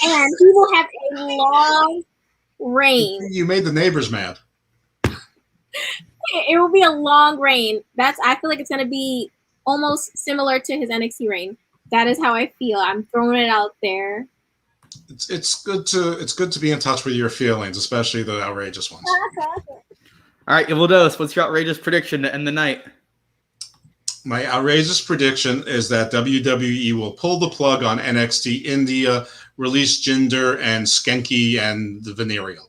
and he will have a long reign.
You made the neighbors mad.
It will be a long reign. I feel like it's going to be almost similar to his NXT reign. That is how I feel. I'm throwing it out there.
It's good to be in touch with your feelings, especially the outrageous ones.
All right, Evil Dose, what's your outrageous prediction to end the night?
My outrageous prediction is that WWE will pull the plug on NXT India, release Jinder and Skanky and the Venereal.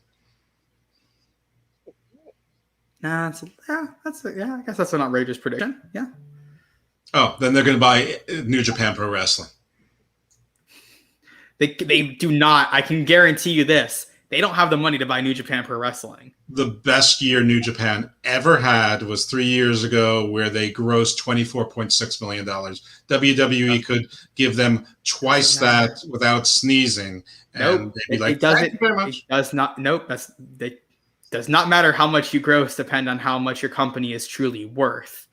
I guess that's an outrageous prediction. Yeah.
Oh, then they're going to buy New Japan Pro Wrestling.
They do not. I can guarantee you this. They don't have the money to buy New Japan Pro Wrestling.
The best year New Japan ever had was 3 years ago, where they grossed $24.6 million. WWE could give them twice that without sneezing. And
nope.
They'd be like,
thank
you very much.
It does not. Nope. Does not matter how much you gross, depend on how much your company is truly worth.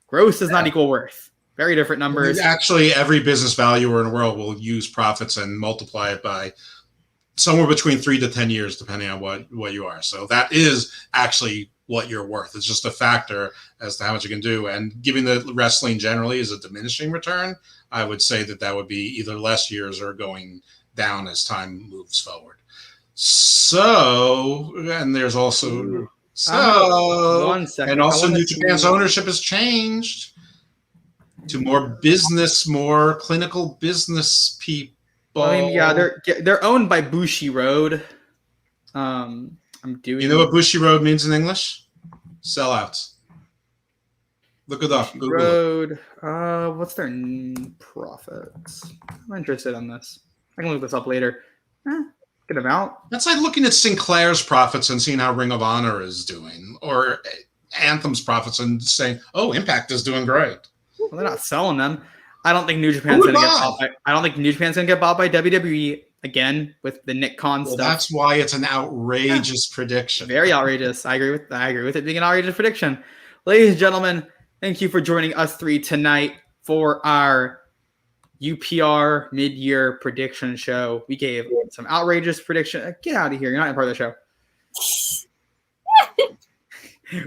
Gross does not equal worth. Very different numbers.
Actually, every business valuer in the world will use profits and multiply it by somewhere between 3 to 10 years, depending on what you are. So that is actually what you're worth. It's just a factor as to how much you can do. And given that wrestling generally is a diminishing return, I would say that would be either less years or going down as time moves forward. So, and there's also... So,
1 second.
And also New Japan's ownership has changed to more clinical business people.
I mean, yeah, they're owned by Bushiroad.
You know what Bushiroad means in English? Sellouts. Look it up.
Road. What's their profits? I'm interested in this. I can look this up later. Good amount.
That's like looking at Sinclair's profits and seeing how Ring of Honor is doing, or Anthem's profits and saying, "Oh, Impact is doing great."
Well, they're not selling them. I don't think New Japan's going to get bought. I don't think New Japan's going to get bought by WWE again with the Nick Khan stuff.
That's why it's an outrageous prediction.
Very outrageous. I agree with it being an outrageous prediction. Ladies and gentlemen, thank you for joining us three tonight for our UPR mid-year prediction show. We gave some outrageous prediction. Get out of here. You're not a part of the show.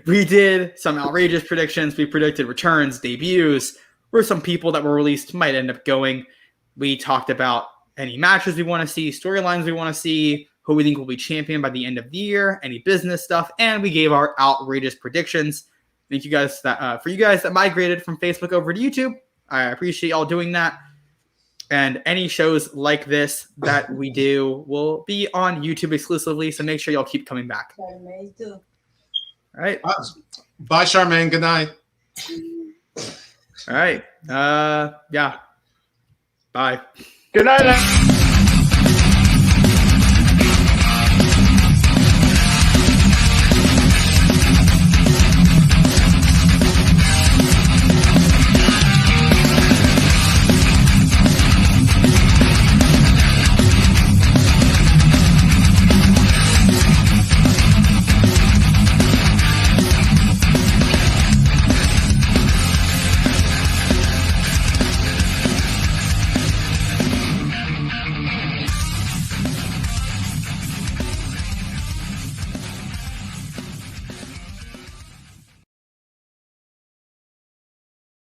We did some outrageous predictions. We predicted returns, debuts, where some people that were released might end up going. We talked about any matches we want to see, storylines we want to see, who we think will be champion by the end of the year, any business stuff, and we gave our outrageous predictions. Thank you guys for you guys that migrated from Facebook over to YouTube. I appreciate y'all doing that. And any shows like this that we do will be on YouTube exclusively, so make sure y'all keep coming back. All right.
Bye, Charmaine. Good night.
All right. Yeah. Bye.
Good night.